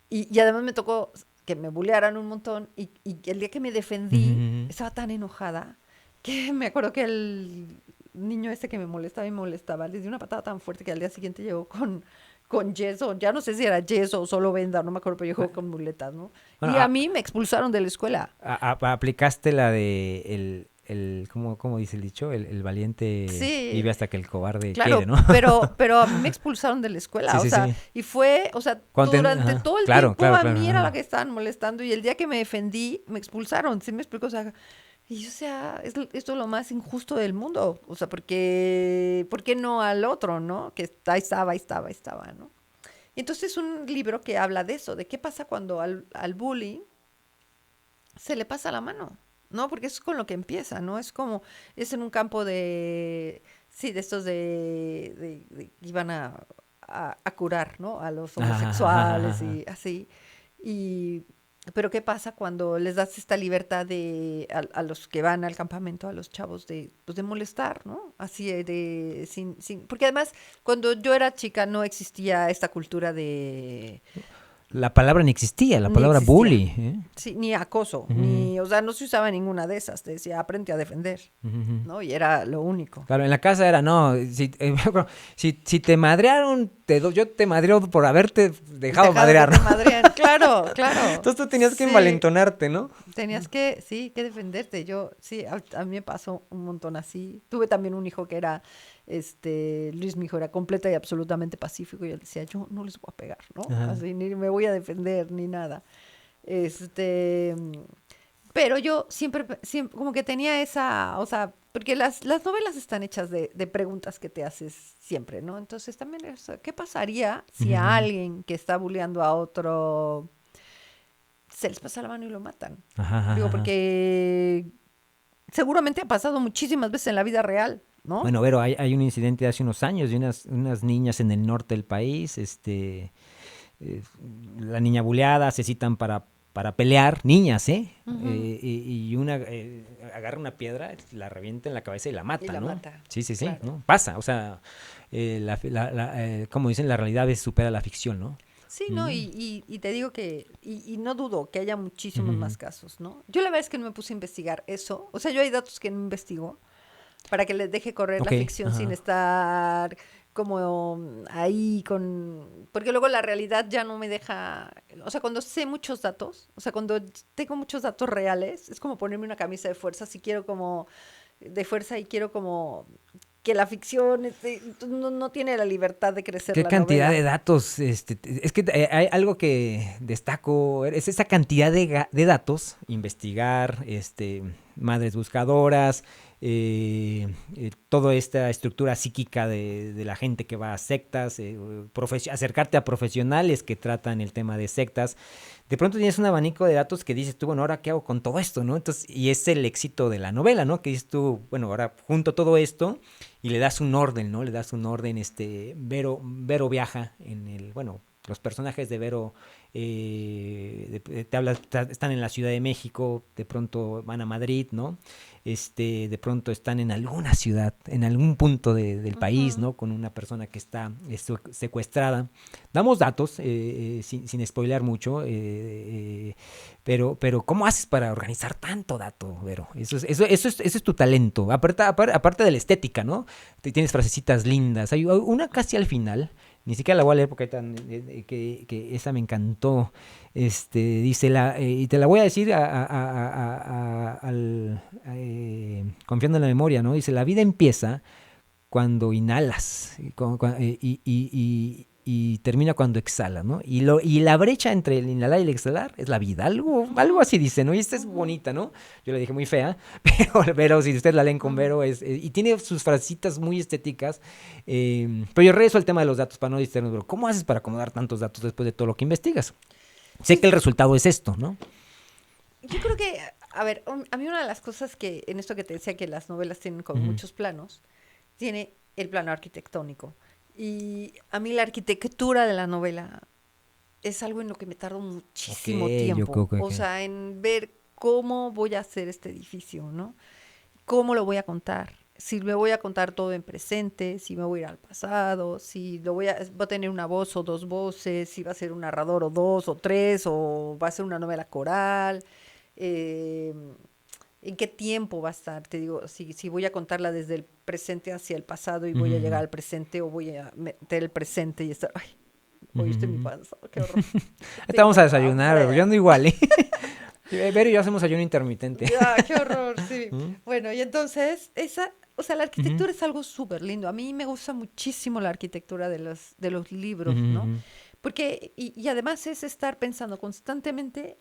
[SPEAKER 3] y además me tocó que me bullearan un montón y el día que me
[SPEAKER 2] Ujú,
[SPEAKER 3] defendí
[SPEAKER 2] ujú.
[SPEAKER 3] estaba tan enojada que me acuerdo que el niño ese que me molestaba y me molestaba, le di una patada tan fuerte que al día siguiente llegó con yeso, ya no sé si era yeso o solo venda, no me acuerdo, pero llegó con muletas, ¿no?
[SPEAKER 2] Bueno,
[SPEAKER 3] Y a mí me expulsaron de la escuela.
[SPEAKER 2] aplicaste la de ¿cómo dice el dicho? El valiente
[SPEAKER 3] Sí,
[SPEAKER 2] vive hasta que el cobarde quiere,
[SPEAKER 3] claro,
[SPEAKER 2] ¿no?
[SPEAKER 3] pero a mí me expulsaron de la
[SPEAKER 2] Sí,
[SPEAKER 3] escuela, o
[SPEAKER 2] sí,
[SPEAKER 3] sea,
[SPEAKER 2] sí.
[SPEAKER 3] y fue, o sea, durante
[SPEAKER 2] Ajá.
[SPEAKER 3] todo el
[SPEAKER 2] Claro,
[SPEAKER 3] tiempo
[SPEAKER 2] claro,
[SPEAKER 3] a
[SPEAKER 2] claro.
[SPEAKER 3] mí era la
[SPEAKER 2] Ajá.
[SPEAKER 3] que estaban molestando y el día que me defendí me expulsaron, ¿sí me explico? O sea, y yo, o sea, esto es lo más injusto del mundo, o sea, porque, ¿por qué no al otro, no? Que ahí estaba, ¿no? Y entonces es un libro que habla de eso, de qué pasa cuando al bullying se le pasa la mano, ¿no? Porque eso es con lo que empieza, ¿no? Es como, es en un campo de, sí, de estos que iban a curar, ¿no? A los
[SPEAKER 2] Ajá, ajá, ajá,
[SPEAKER 3] homosexuales
[SPEAKER 2] ajá.
[SPEAKER 3] y así. Y, pero ¿qué pasa cuando les das esta libertad a los que van al campamento, a los chavos, de, pues de molestar, ¿no? Así porque además, cuando yo era chica no existía esta cultura de,
[SPEAKER 2] La palabra ni existía, la
[SPEAKER 3] ni
[SPEAKER 2] palabra
[SPEAKER 3] existía.
[SPEAKER 2] bully. ¿Eh?
[SPEAKER 3] Sí, ni acoso,
[SPEAKER 2] Ujú,
[SPEAKER 3] ni, o sea, no se usaba ninguna de esas. Te decía, aprende a defender,
[SPEAKER 2] ujú, ujú.
[SPEAKER 3] ¿no? Y era lo único.
[SPEAKER 2] Claro, en la casa era, no, me acuerdo, si te madrearon, yo te madreo por haberte dejado
[SPEAKER 3] Dejado que
[SPEAKER 2] madrear,
[SPEAKER 3] te
[SPEAKER 2] ¿no?
[SPEAKER 3] madreen. Claro, claro.
[SPEAKER 2] Entonces tú tenías que
[SPEAKER 3] Sí,
[SPEAKER 2] envalentonarte, ¿no?
[SPEAKER 3] tenías que, sí, que defenderte. Yo, sí, a mí me pasó un montón así. Tuve también un hijo que era, Luis, mi hijo, era completa y absolutamente pacífico. Y él decía, yo no les voy a pegar, ¿no?
[SPEAKER 2] Ajá.
[SPEAKER 3] Así, ni me voy a defender, ni nada. Este, pero yo siempre como que tenía esa, o sea, porque las novelas están hechas de preguntas que te haces siempre, ¿no? Entonces también es, ¿qué pasaría si
[SPEAKER 2] Ujú,
[SPEAKER 3] a
[SPEAKER 2] ujú.
[SPEAKER 3] alguien que está bulleando a otro se les pasa la mano y lo matan?
[SPEAKER 2] Ajá, ajá,
[SPEAKER 3] Digo,
[SPEAKER 2] ajá.
[SPEAKER 3] porque seguramente ha pasado muchísimas veces en la vida real, ¿no?
[SPEAKER 2] Bueno, Vero, hay un incidente de hace unos años de unas niñas en el norte del país, eh, la niña buleada, se citan para pelear, niñas, ¿eh?
[SPEAKER 3] Ujú.
[SPEAKER 2] Y una agarra una piedra, la revienta en la cabeza y la
[SPEAKER 3] Y
[SPEAKER 2] mata,
[SPEAKER 3] la
[SPEAKER 2] ¿no?
[SPEAKER 3] mata,
[SPEAKER 2] Sí, sí, sí,
[SPEAKER 3] claro.
[SPEAKER 2] ¿no? Pasa, o sea, como dicen, la realidad a veces supera la ficción, ¿no?
[SPEAKER 3] Sí, ¿no?
[SPEAKER 2] Mm.
[SPEAKER 3] Y te digo que, y no dudo que haya
[SPEAKER 2] Ujú,
[SPEAKER 3] muchísimos
[SPEAKER 2] ujú.
[SPEAKER 3] más casos, ¿no? Yo la verdad es que no me puse a investigar eso. O sea, yo hay datos que no investigo para que les deje correr
[SPEAKER 2] Ok,
[SPEAKER 3] la ficción sin
[SPEAKER 2] ajá.
[SPEAKER 3] estar como ahí con... Porque luego la realidad ya no me deja... O sea, cuando sé muchos datos, o sea, cuando tengo muchos datos reales, es como ponerme una camisa de fuerza, si quiero como... de fuerza y quiero como que la ficción no tiene la libertad de crecer
[SPEAKER 2] Qué
[SPEAKER 3] la
[SPEAKER 2] cantidad de
[SPEAKER 3] novela.
[SPEAKER 2] datos, es que hay algo que destaco, es esa cantidad de datos, investigar, madres buscadoras, toda esta estructura psíquica de la gente que va a sectas, acercarte a profesionales que tratan el tema de sectas. De pronto tienes un abanico de datos que dices tú, bueno, ¿ahora qué hago con todo esto, no? Entonces, y es el éxito de la novela, ¿no? Que dices tú, bueno, ahora junto todo esto y le das un orden, ¿no? Le das un orden, Vero viaja bueno, los personajes de Vero están en la Ciudad de México, de pronto van a Madrid, ¿no? De pronto están en alguna ciudad, en algún punto del país, ¿no? Con una persona que está secuestrada. Damos datos, sin spoilear mucho, pero ¿cómo haces para organizar tanto dato, Vero? Eso es tu talento, aparte de la estética, ¿no? Tienes frasecitas lindas, hay una casi al final. Ni siquiera la voy a leer porque que esa me encantó. Dice, y te la voy a decir confiando en la memoria, ¿no? Dice, la vida empieza cuando inhalas y termina cuando exhalas, ¿no? Y la brecha entre el inhalar y el exhalar es la vida. Algo así dice, ¿no? Y esta es bonita, ¿no? Yo la dije muy fea, pero si ustedes la leen con Vero, y tiene sus frasitas muy estéticas. Pero yo regreso al tema de los datos para no distraernos, pero ¿cómo haces para acomodar tantos datos después de todo lo que investigas? Sé que el resultado es esto, ¿no?
[SPEAKER 3] Yo creo que, a ver, a mí una de las cosas que, en esto que te decía que las novelas tienen como muchos planos, tiene el plano arquitectónico. Y a mí la arquitectura de la novela es algo en lo que me tardo muchísimo tiempo. O sea, en ver cómo voy a hacer este edificio, ¿no? ¿Cómo lo voy a contar? Si me voy a contar todo en presente, si me voy a ir al pasado, si va a tener una voz o dos voces, si va a ser un narrador o dos o tres, o va a ser una novela coral. ¿En qué tiempo va a estar? Te digo, si voy a contarla desde el presente hacia el pasado y voy a llegar al presente, o voy a meter el presente y estar... Ay, oíste mi panza, qué horror.
[SPEAKER 2] Ahorita vamos a desayunar, yo ando igual, ¿eh? Pero yo hacemos ayuno intermitente.
[SPEAKER 3] Qué horror, sí. Bueno, y entonces, la arquitectura es algo súper lindo. A mí me gusta muchísimo la arquitectura de los libros, ¿no? Porque, y además es estar pensando constantemente...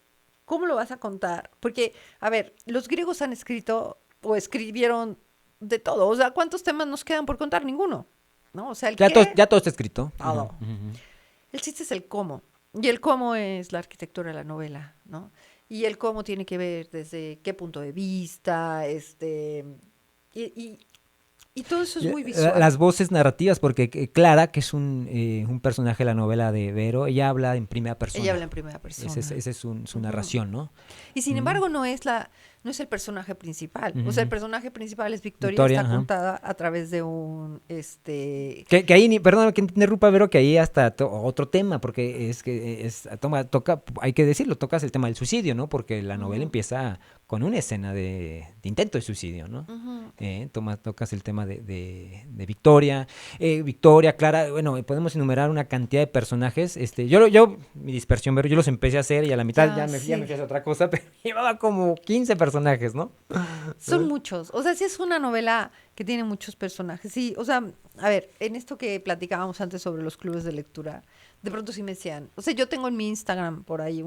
[SPEAKER 3] ¿Cómo lo vas a contar? Porque, a ver, los griegos han escrito o escribieron de todo. O sea, ¿cuántos temas nos quedan por contar? Ninguno, ¿no? O sea,
[SPEAKER 2] ya todo está escrito.
[SPEAKER 3] Todo. El chiste es el cómo. Y el cómo es la arquitectura de la novela, ¿no? Y el cómo tiene que ver desde qué punto de vista, y todo eso es muy visual.
[SPEAKER 2] Las voces narrativas, porque Clara, que es un personaje de la novela de Vero, ella habla en primera persona.
[SPEAKER 3] Ella habla en primera persona.
[SPEAKER 2] Esa es su narración, ¿no?
[SPEAKER 3] Y sin embargo no es el personaje principal. O sea, el personaje principal es Victoria está contada a través de un
[SPEAKER 2] Que ahí, perdón que interrumpa, Vero, que ahí hasta otro tema, porque hay que decirlo, tocas el tema del suicidio, ¿no? Porque la novela empieza con una escena de intento de suicidio, ¿no? Tocas el tema de Victoria. Victoria, Clara, bueno, podemos enumerar una cantidad de personajes. Yo mi dispersión, Vero, yo los empecé a hacer y a la mitad ya me fui a hacer otra cosa, pero llevaba como 15 personajes, ¿no?
[SPEAKER 3] Son muchos. O sea, sí es una novela que tiene muchos personajes. Sí, o sea, a ver, en esto que platicábamos antes sobre los clubes de lectura, de pronto sí me decían, o sea, yo tengo en mi Instagram por ahí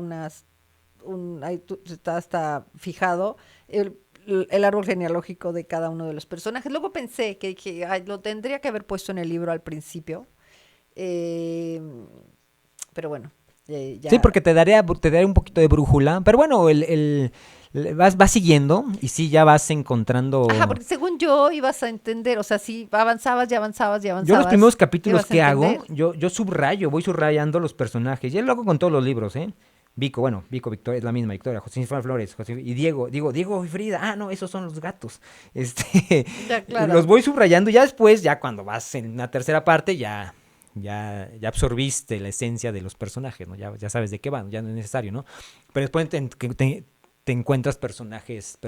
[SPEAKER 3] ahí está hasta fijado el árbol genealógico de cada uno de los personajes. Luego pensé que lo tendría que haber puesto en el libro al principio, pero bueno. Ya.
[SPEAKER 2] Sí, porque te daría un poquito de brújula, pero bueno, vas siguiendo y sí ya vas encontrando...
[SPEAKER 3] Ajá, porque según yo ibas a entender, o sea, si avanzabas. Yo
[SPEAKER 2] los primeros capítulos que hago, yo voy subrayando los personajes, y lo hago con todos los libros, ¿eh? Vico, Victoria, es la misma Victoria, Josefina Flores, y Diego y Frida, no, esos son los gatos.
[SPEAKER 3] Ya, claro.
[SPEAKER 2] Los voy subrayando y ya después, ya cuando vas en una tercera parte, ya absorbiste la esencia de los personajes, ¿no? Ya sabes de qué van, ya no es necesario, ¿no? Pero después te encuentras personajes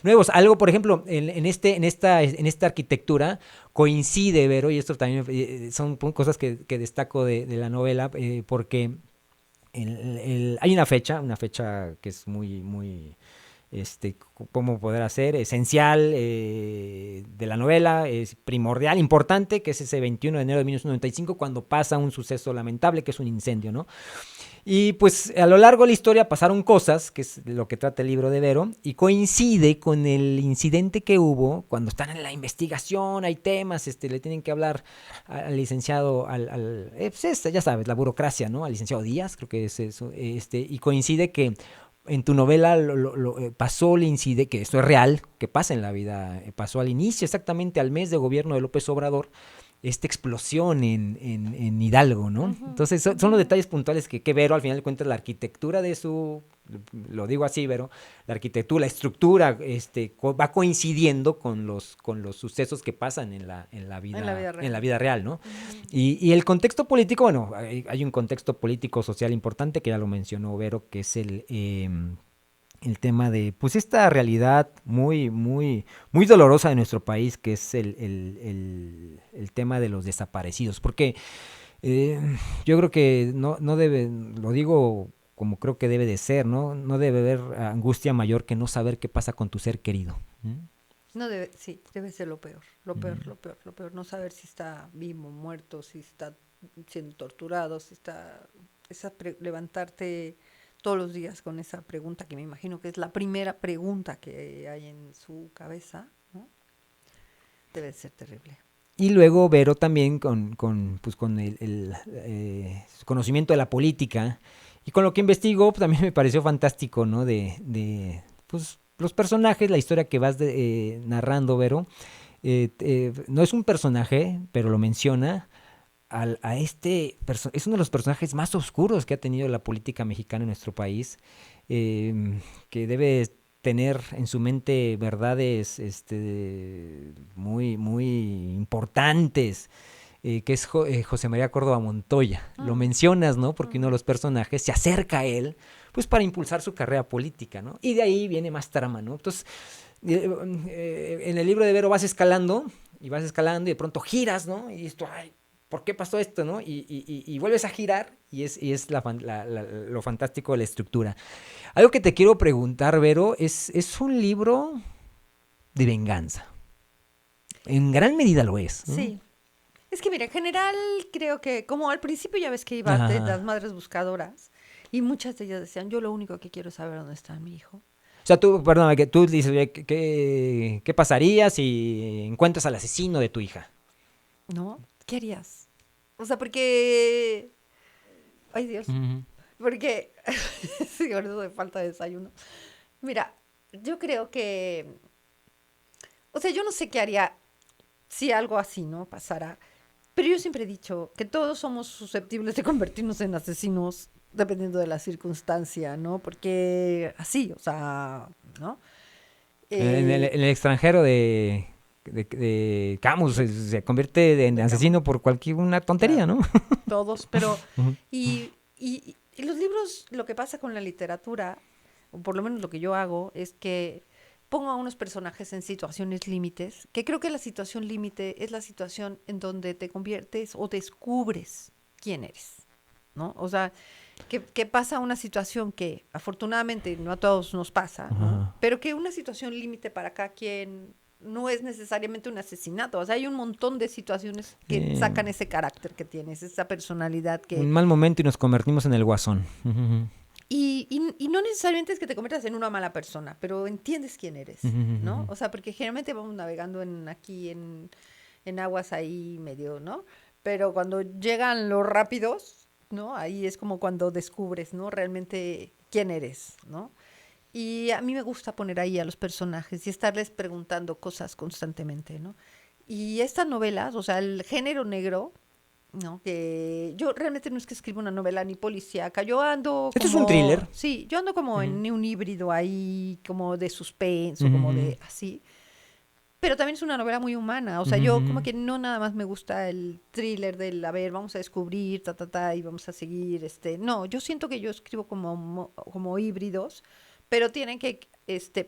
[SPEAKER 2] nuevos. Algo, por ejemplo, en esta arquitectura coincide, Vero, y esto también son cosas que destaco de la novela, porque hay una fecha que es muy, muy cómo poder hacer, esencial de la novela, es primordial, importante, que es ese 21 de enero de 1995, cuando pasa un suceso lamentable, que es un incendio, ¿no? Y pues a lo largo de la historia pasaron cosas, que es de lo que trata el libro de Vero, y coincide con el incidente que hubo cuando están en la investigación, hay temas, le tienen que hablar al licenciado, pues ya sabes, la burocracia, ¿no? Al licenciado Díaz, creo que es eso, y coincide que en tu novela pasó el incidente, que esto es real, que pasa en la vida, pasó al inicio, exactamente al mes de gobierno de López Obrador, esta explosión en Hidalgo, ¿no?
[SPEAKER 3] Ujú,
[SPEAKER 2] Entonces son los detalles puntuales que Vero, al final de cuentas, la arquitectura de lo digo así, Vero, la arquitectura, la estructura, va coincidiendo con los sucesos que pasan en la vida
[SPEAKER 3] real.
[SPEAKER 2] en la vida real, ¿no?
[SPEAKER 3] Ujú.
[SPEAKER 2] Y el contexto político, bueno, hay un contexto político social importante que ya lo mencionó Vero, que es el tema de, pues, esta realidad muy, muy, muy dolorosa de nuestro país, que es el tema de los desaparecidos. Porque yo creo que no debe, lo digo como creo que debe de ser, ¿no? No debe haber angustia mayor que no saber qué pasa con tu ser querido.
[SPEAKER 3] No debe, sí, debe ser lo peor,
[SPEAKER 2] Mm.
[SPEAKER 3] lo peor. No saber si está vivo, muerto, si está siendo torturado, si está... levantarte todos los días con esa pregunta, que me imagino que es la primera pregunta que hay en su cabeza, ¿no? Debe ser terrible.
[SPEAKER 2] Y luego Vero también pues, con su conocimiento de la política y con lo que investigó, pues, también me pareció fantástico, ¿no? Pues, los personajes, la historia que vas narrando, Vero, no es un personaje, pero lo menciona. Es uno de los personajes más oscuros que ha tenido la política mexicana en nuestro país, que debe tener en su mente verdades muy, muy importantes, que es José María Córdoba Montoya. Lo
[SPEAKER 3] Mm,
[SPEAKER 2] mencionas, ¿no? Porque uno de
[SPEAKER 3] ujú.
[SPEAKER 2] los personajes se acerca a él, pues para impulsar su carrera política, ¿no? Y de ahí viene más trama, ¿no? Entonces, en el libro de Vero vas escalando y de pronto giras, ¿no? Y esto, ay, ¿por qué pasó esto, no? Y vuelves a girar y es lo fantástico de la estructura. Algo que te quiero preguntar, Vero, es un libro de venganza. En gran medida lo es, ¿no?
[SPEAKER 3] Sí. Es que mira, en general creo que, como al principio ya ves que iba de las
[SPEAKER 2] Ajá.
[SPEAKER 3] madres buscadoras, y muchas de ellas decían, yo lo único que quiero es saber dónde está mi hijo.
[SPEAKER 2] O sea, perdóname, que tú dices, oye, ¿qué pasaría si encuentras al asesino de tu hija?
[SPEAKER 3] ¿No? ¿Qué harías? O sea, porque... Ay, Dios.
[SPEAKER 2] Ujú.
[SPEAKER 3] Porque... sí, con eso de falta de desayuno. Mira, yo creo que... O sea, yo no sé qué haría si algo así, ¿no? Pasara. Pero yo siempre he dicho que todos somos susceptibles de convertirnos en asesinos dependiendo de la circunstancia, ¿no? Porque así, o sea, ¿no? Eh,
[SPEAKER 2] En el extranjero de Camus se convierte en
[SPEAKER 3] de cama.
[SPEAKER 2] asesino por cualquier una tontería,
[SPEAKER 3] Claro,
[SPEAKER 2] ¿no?
[SPEAKER 3] todos, pero
[SPEAKER 2] Ujú.
[SPEAKER 3] y los libros, lo que pasa con la literatura, o por lo menos lo que yo hago, es que pongo a unos personajes en situaciones límites, que creo que la situación límite es la situación en donde te conviertes o descubres quién eres, ¿no? O sea, que pasa una situación que afortunadamente no a todos nos pasa, ¿no?
[SPEAKER 2] Ajá.
[SPEAKER 3] Pero que una situación límite para cada quien no es necesariamente un asesinato. O sea, hay un montón de situaciones que sacan ese carácter que tienes, esa personalidad que...
[SPEAKER 2] Un mal momento y nos convertimos en el guasón. Ujú,
[SPEAKER 3] Y no necesariamente es que te conviertas en una mala persona, pero entiendes quién eres,
[SPEAKER 2] ujú, ujú,
[SPEAKER 3] ¿no?
[SPEAKER 2] ujú.
[SPEAKER 3] O sea, porque generalmente vamos navegando aquí en aguas ahí medio, ¿no? Pero cuando llegan los rápidos, ¿no? Ahí es como cuando descubres, ¿no? Realmente quién eres, ¿no? Y a mí me gusta poner ahí a los personajes y estarles preguntando cosas constantemente, ¿no? Y estas novelas, o sea, el género negro, ¿no? Que yo realmente no es que escriba una novela ni policíaca, yo ando
[SPEAKER 2] Este es un
[SPEAKER 3] como,
[SPEAKER 2] thriller.
[SPEAKER 3] sí, yo ando como
[SPEAKER 2] Ujú,
[SPEAKER 3] en un híbrido ahí, como de suspenso,
[SPEAKER 2] ujú,
[SPEAKER 3] como
[SPEAKER 2] ujú,
[SPEAKER 3] de así. Pero también es una novela muy humana, o sea,
[SPEAKER 2] ujú,
[SPEAKER 3] yo
[SPEAKER 2] ujú.
[SPEAKER 3] como que no nada más me gusta el thriller del, a ver, vamos a descubrir, y vamos a seguir, no, yo siento que yo escribo como híbridos, pero tienen que,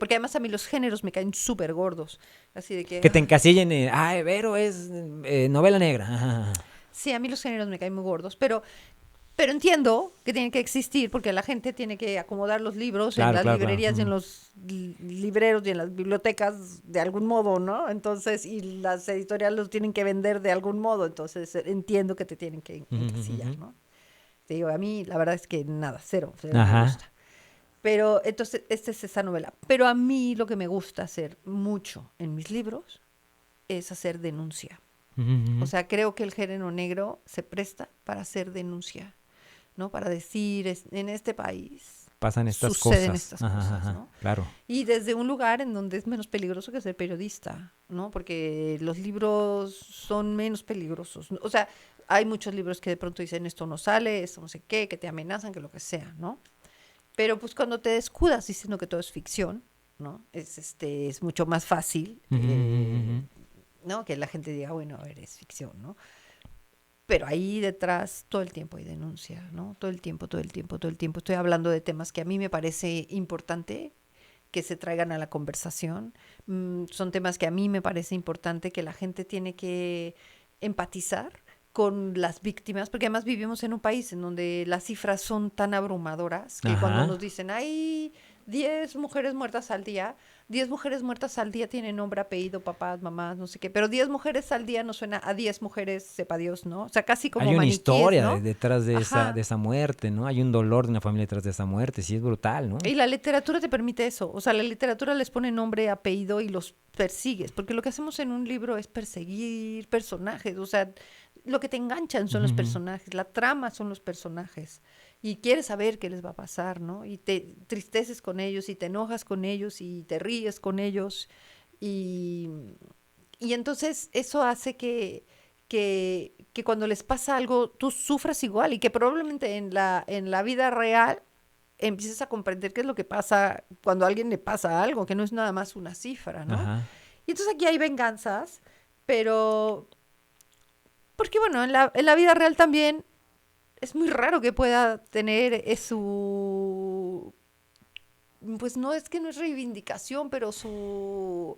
[SPEAKER 3] porque además a mí los géneros me caen súper gordos, así de que,
[SPEAKER 2] Que te encasillen en, Vero es novela negra. Ajá.
[SPEAKER 3] sí, a mí los géneros me caen muy gordos, pero Pero entiendo que tiene que existir porque la gente tiene que acomodar los libros en
[SPEAKER 2] Claro,
[SPEAKER 3] las
[SPEAKER 2] claro,
[SPEAKER 3] librerías y en
[SPEAKER 2] claro.
[SPEAKER 3] los libreros y en las bibliotecas de algún modo, ¿no? Entonces, y las editoriales los tienen que vender de algún modo, entonces entiendo que te tienen que
[SPEAKER 2] Ujú,
[SPEAKER 3] encasillar,
[SPEAKER 2] ujú.
[SPEAKER 3] ¿no? Te digo, a mí la verdad es que nada, cero me
[SPEAKER 2] Ajá.
[SPEAKER 3] gusta. Pero entonces, esta es esa novela. Pero a mí lo que me gusta hacer mucho en mis libros es hacer denuncia.
[SPEAKER 2] Ujú,
[SPEAKER 3] O
[SPEAKER 2] ujú.
[SPEAKER 3] sea, creo que el género negro se presta para hacer denuncia, ¿no? Para decir, en este país
[SPEAKER 2] Pasan estas
[SPEAKER 3] suceden
[SPEAKER 2] cosas.
[SPEAKER 3] estas
[SPEAKER 2] Ajá,
[SPEAKER 3] cosas,
[SPEAKER 2] ajá,
[SPEAKER 3] ¿no?
[SPEAKER 2] claro.
[SPEAKER 3] Y desde un lugar en donde es menos peligroso que ser periodista, ¿no? Porque los libros son menos peligrosos. O sea, hay muchos libros que de pronto dicen esto no sale, esto no sé qué, que te amenazan, que lo que sea, ¿no? Pero pues cuando te descuidas diciendo que todo es ficción, ¿no? Es mucho más fácil,
[SPEAKER 2] Ujú, ujú, ujú.
[SPEAKER 3] ¿no? Que la gente diga, bueno, a ver, es ficción, ¿no? Pero ahí detrás todo el tiempo hay denuncia, ¿no? Todo el tiempo, todo el tiempo, todo el tiempo. Estoy hablando de temas que a mí me parece importante que se traigan a la conversación. Son temas que a mí me parece importante que la gente tiene que empatizar con las víctimas, porque además vivimos en un país en donde las cifras son tan abrumadoras que cuando
[SPEAKER 2] Ajá.
[SPEAKER 3] nos dicen hay 10 mujeres muertas al día, 10 mujeres muertas al día tienen nombre, apellido, papás, mamás, no sé qué, pero 10 mujeres al día no suena a 10 mujeres, sepa Dios, ¿no? O sea, casi como
[SPEAKER 2] Hay una
[SPEAKER 3] maniquíes,
[SPEAKER 2] historia
[SPEAKER 3] ¿no?
[SPEAKER 2] detrás de
[SPEAKER 3] Ajá.
[SPEAKER 2] esa muerte, ¿no? Hay un dolor de una familia detrás de esa muerte, sí es brutal, ¿no?
[SPEAKER 3] Y la literatura te permite eso. O sea, la literatura les pone nombre, apellido y los persigues. Porque lo que hacemos en un libro es perseguir personajes. O sea, lo que te enganchan son
[SPEAKER 2] Ujú,
[SPEAKER 3] los
[SPEAKER 2] ujú.
[SPEAKER 3] personajes, la trama son los personajes. Y quieres saber qué les va a pasar, ¿no? Y te tristeces con ellos y te enojas con ellos y te ríes con ellos. Y, y entonces eso hace que cuando les pasa algo, tú sufras igual y que probablemente en la vida real empieces a comprender qué es lo que pasa cuando a alguien le pasa algo, que no es nada más una cifra, ¿no?
[SPEAKER 2] Ajá.
[SPEAKER 3] Y entonces aquí hay venganzas, pero porque bueno, en la vida real también es muy raro que pueda tener su, pues no es que no es reivindicación, pero su,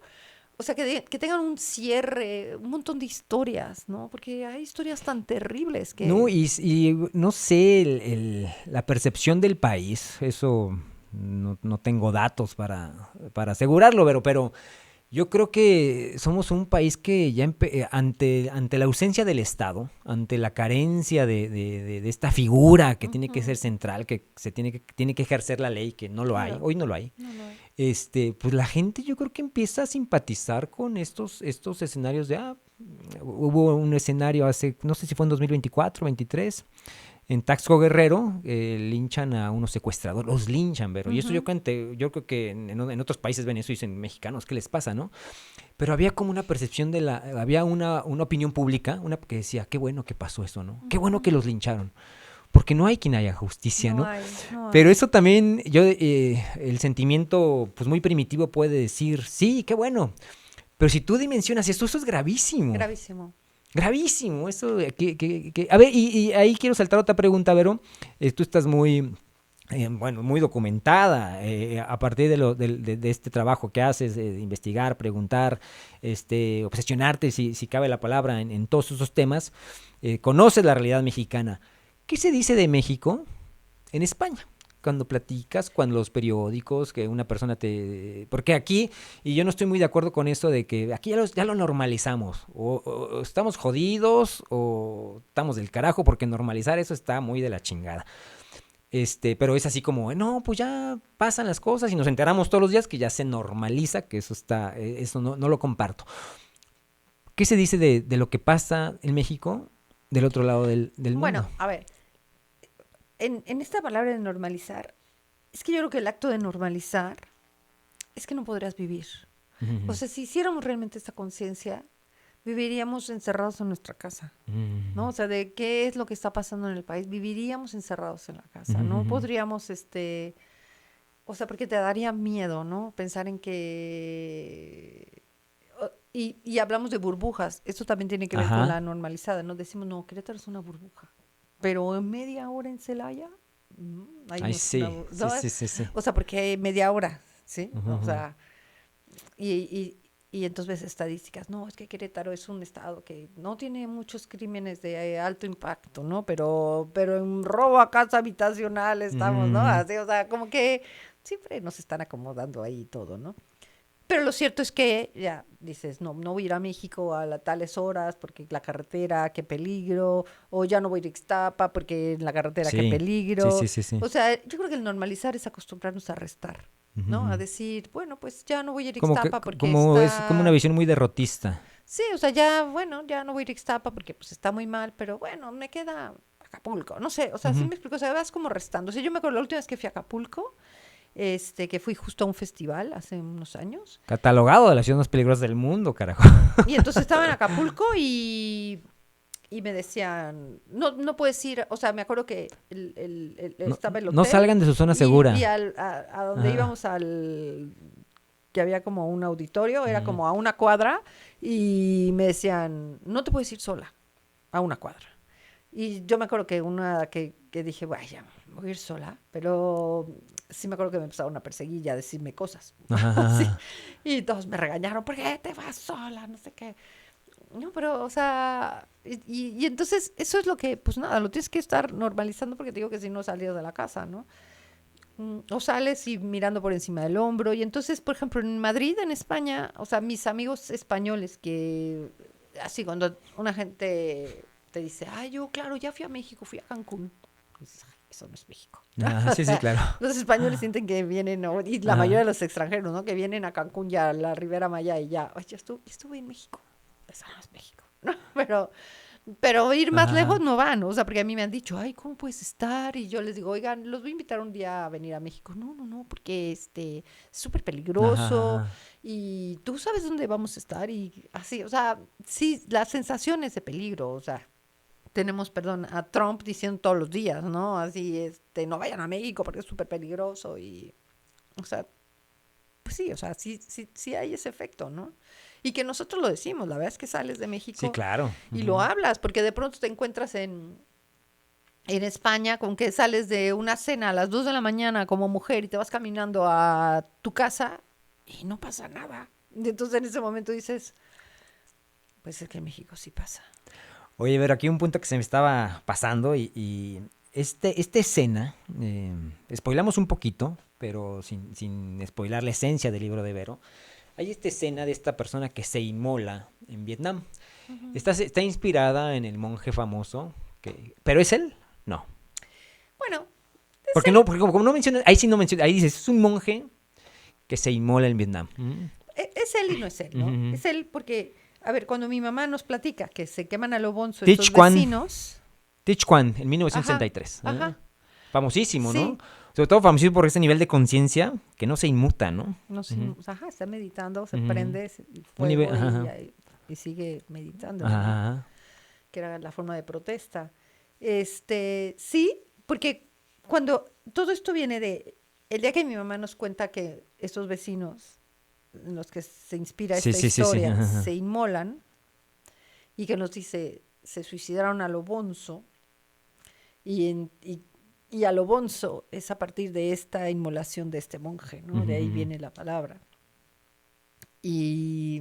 [SPEAKER 3] o sea, que tengan un cierre, un montón de historias, ¿no? Porque hay historias tan terribles
[SPEAKER 2] No,
[SPEAKER 3] que...
[SPEAKER 2] y no sé, la percepción del país, eso no tengo datos para asegurarlo, pero yo creo que somos un país que ya ante la ausencia del Estado, ante la carencia de esta figura que tiene que ser
[SPEAKER 3] Ujú,
[SPEAKER 2] central, que tiene que ejercer la ley, que no lo hay,
[SPEAKER 3] claro,
[SPEAKER 2] hoy no lo hay,
[SPEAKER 3] no lo hay.
[SPEAKER 2] pues la gente yo creo que empieza a simpatizar con estos escenarios hubo un escenario hace, no sé si fue en 2024, 23, en Taxco Guerrero, linchan a unos secuestradores, los linchan, pero y eso
[SPEAKER 3] Ujú.
[SPEAKER 2] yo creo que en otros países ven eso y dicen, mexicanos, ¿qué les pasa, no? Pero había como una percepción había una opinión pública, que decía, qué bueno que pasó eso, ¿no? Qué bueno que
[SPEAKER 3] Ujú.
[SPEAKER 2] los lincharon, porque no hay quien haya justicia,
[SPEAKER 3] No
[SPEAKER 2] ¿no?
[SPEAKER 3] hay, no
[SPEAKER 2] Pero
[SPEAKER 3] hay.
[SPEAKER 2] eso también, el sentimiento, pues muy primitivo puede decir, sí, qué bueno, pero si tú dimensionas eso es gravísimo.
[SPEAKER 3] Gravísimo.
[SPEAKER 2] Gravísimo, eso. A ver, y ahí quiero saltar otra pregunta, Vero. Tú estás muy, bueno, muy documentada a partir de este trabajo que haces, de investigar, preguntar, obsesionarte, si cabe la palabra, en todos esos temas. Conoces la realidad mexicana. ¿Qué se dice de México en España? Cuando platicas, cuando los periódicos, que una persona te... Porque aquí, y yo no estoy muy de acuerdo con eso de que aquí ya lo normalizamos. O estamos jodidos o estamos del carajo, porque normalizar eso está muy de la chingada. Pero es así como, no, pues ya pasan las cosas y nos enteramos todos los días que ya se normaliza, que eso no lo comparto. ¿Qué se dice de lo que pasa en México del otro lado del
[SPEAKER 3] Bueno,
[SPEAKER 2] mundo?
[SPEAKER 3] a ver, en esta palabra de normalizar, es que yo creo que el acto de normalizar es que no podrías vivir. O sea, si hiciéramos realmente esta conciencia, viviríamos encerrados en nuestra casa, ¿no? O sea, de qué es lo que está pasando en el país, viviríamos encerrados en la casa, no podríamos, o sea, porque te daría miedo, ¿no? Pensar en que... y hablamos de burbujas, eso también tiene que ver con la
[SPEAKER 2] Ajá.
[SPEAKER 3] normalizada, ¿no? Decimos, no, Querétaro es una burbuja, pero en media hora en Celaya, ahí
[SPEAKER 2] Ay,
[SPEAKER 3] no es una
[SPEAKER 2] sí,
[SPEAKER 3] burbuja,
[SPEAKER 2] sí,
[SPEAKER 3] ¿no?
[SPEAKER 2] sí, sí, sí.
[SPEAKER 3] O sea, porque hay media hora, ¿sí?
[SPEAKER 2] Ujú,
[SPEAKER 3] O
[SPEAKER 2] ujú.
[SPEAKER 3] sea, y Y entonces ves estadísticas, no, es que Querétaro es un estado que no tiene muchos crímenes de alto impacto, ¿no? Pero en robo a casa habitacional estamos, ¿no?
[SPEAKER 2] Ujú.
[SPEAKER 3] Así, o sea, como que siempre nos están acomodando ahí todo, ¿no? Pero lo cierto es que ya dices, no, no voy a ir a México a tales horas porque la carretera, qué peligro, o ya no voy a ir a Ixtapa porque en la carretera, qué
[SPEAKER 2] Sí, sí,
[SPEAKER 3] peligro.
[SPEAKER 2] sí, sí, sí.
[SPEAKER 3] O sea, yo creo que el normalizar es acostumbrarnos a restar, ¿no? A
[SPEAKER 2] Ujú.
[SPEAKER 3] decir, bueno, pues ya no voy a ir a
[SPEAKER 2] Como que,
[SPEAKER 3] Ixtapa porque
[SPEAKER 2] como es como una
[SPEAKER 3] está...
[SPEAKER 2] visión muy derrotista.
[SPEAKER 3] Sí, o sea, ya, bueno, ya no voy a ir a Ixtapa porque pues está muy mal, pero bueno, me queda Acapulco, no sé, o sea, sí
[SPEAKER 2] Ujú.
[SPEAKER 3] me explico, o sea, vas como restando. O sea, yo me acuerdo la última vez que fui a Acapulco, que fui justo a un festival hace unos años.
[SPEAKER 2] Catalogado de la ciudad más peligrosa del mundo, carajo.
[SPEAKER 3] Y entonces estaba en Acapulco y me decían, no, no puedes ir, o sea, me acuerdo que
[SPEAKER 2] No,
[SPEAKER 3] estaba el
[SPEAKER 2] no
[SPEAKER 3] hotel
[SPEAKER 2] salgan de su zona
[SPEAKER 3] y
[SPEAKER 2] segura.
[SPEAKER 3] a donde
[SPEAKER 2] Ajá.
[SPEAKER 3] íbamos que había como un auditorio, era
[SPEAKER 2] Ujú.
[SPEAKER 3] como a una cuadra y me decían, no te puedes ir sola a una cuadra. Y yo me acuerdo que que dije, vaya, voy a ir sola, pero sí me acuerdo que me empezaron a perseguir y a decirme cosas.
[SPEAKER 2] Ajá,
[SPEAKER 3] Sí.
[SPEAKER 2] ajá.
[SPEAKER 3] Y todos me regañaron, ¿por qué te vas sola? No sé qué. No, pero, o sea, y entonces eso es lo que, pues nada, lo tienes que estar normalizando porque te digo que si no salido de la casa, ¿no? O sales y mirando por encima del hombro. Y entonces, por ejemplo, en Madrid, en España, o sea, mis amigos españoles que, así, cuando una gente te dice, ay, yo, claro, ya fui a México, fui a Cancún. Dices, "Ay, eso no es México".
[SPEAKER 2] Ajá,
[SPEAKER 3] O
[SPEAKER 2] sí, sí,
[SPEAKER 3] sea,
[SPEAKER 2] claro.
[SPEAKER 3] los españoles sienten que vienen, y la mayoría
[SPEAKER 2] Ajá.
[SPEAKER 3] de los extranjeros, ¿no? Que vienen a Cancún ya, a la Ribera Maya y ya, ay, estuve en México. Eso no es México, ¿no? Pero ir más lejos
[SPEAKER 2] Ajá.
[SPEAKER 3] no van, ¿no? O sea, porque a mí me han dicho, ay, ¿cómo puedes estar? Y yo les digo, oigan, los voy a invitar un día a venir a México. No, no, no, porque es súper
[SPEAKER 2] Ajá,
[SPEAKER 3] peligroso
[SPEAKER 2] ajá.
[SPEAKER 3] y tú sabes dónde vamos a estar y así, o sea, sí, las sensaciones de peligro, o sea, tenemos, perdón, a Trump diciendo todos los días, ¿no? Así, no vayan a México porque es súper peligroso y, o sea, pues sí, o sea, sí, sí, sí hay ese efecto, ¿no? Y que nosotros lo decimos, la verdad es que sales de
[SPEAKER 2] Sí,
[SPEAKER 3] México
[SPEAKER 2] claro.
[SPEAKER 3] y lo
[SPEAKER 2] Ujú.
[SPEAKER 3] hablas, porque de pronto te encuentras en España con que sales de una cena a las 2 de la mañana como mujer y te vas caminando a tu casa y no pasa nada. Y entonces en ese momento dices, pues es que en México sí pasa.
[SPEAKER 2] Oye, pero aquí un punto que se me estaba pasando y esta escena, spoilamos un poquito, pero sin spoilar la esencia del libro de Vero. Hay esta escena de esta persona que se inmola en Vietnam.
[SPEAKER 3] Ujú.
[SPEAKER 2] Está inspirada en el monje famoso, ¿pero es él? No.
[SPEAKER 3] Bueno, es
[SPEAKER 2] Porque
[SPEAKER 3] él,
[SPEAKER 2] no, porque como no menciona, ahí sí no menciona, ahí dices, es un monje que se inmola en Vietnam.
[SPEAKER 3] es él y no es él,
[SPEAKER 2] Ujú,
[SPEAKER 3] ¿no?
[SPEAKER 2] ujú.
[SPEAKER 3] Es él porque, a ver, cuando mi mamá nos platica que se queman a lo bonzo
[SPEAKER 2] Tich
[SPEAKER 3] estos
[SPEAKER 2] Quan,
[SPEAKER 3] vecinos,
[SPEAKER 2] Tich Quan, en
[SPEAKER 3] ajá,
[SPEAKER 2] 1963.
[SPEAKER 3] ajá,
[SPEAKER 2] Famosísimo, ¿no?
[SPEAKER 3] sí,
[SPEAKER 2] Sobre todo famosísimo por ese nivel de conciencia que no se inmuta, ¿no?
[SPEAKER 3] no sé,
[SPEAKER 2] Ujú,
[SPEAKER 3] ajá, está meditando, se
[SPEAKER 2] ujú.
[SPEAKER 3] prende el
[SPEAKER 2] Un nivel,
[SPEAKER 3] fuego
[SPEAKER 2] ajá,
[SPEAKER 3] y,
[SPEAKER 2] ajá,
[SPEAKER 3] y sigue meditando,
[SPEAKER 2] ajá,
[SPEAKER 3] ¿no?
[SPEAKER 2] ajá.
[SPEAKER 3] Que era la forma de protesta. Sí, porque cuando todo esto viene el día que mi mamá nos cuenta que estos vecinos en los que se inspira
[SPEAKER 2] Sí,
[SPEAKER 3] esta
[SPEAKER 2] sí, sí, sí.
[SPEAKER 3] historia
[SPEAKER 2] Ajá,
[SPEAKER 3] se
[SPEAKER 2] ajá.
[SPEAKER 3] inmolan y que nos dice se suicidaron a lo bonzo y a lo bonzo es a partir de esta inmolación de este monje, ¿no?
[SPEAKER 2] Ujú,
[SPEAKER 3] De ahí
[SPEAKER 2] ujú,
[SPEAKER 3] viene la palabra. Y,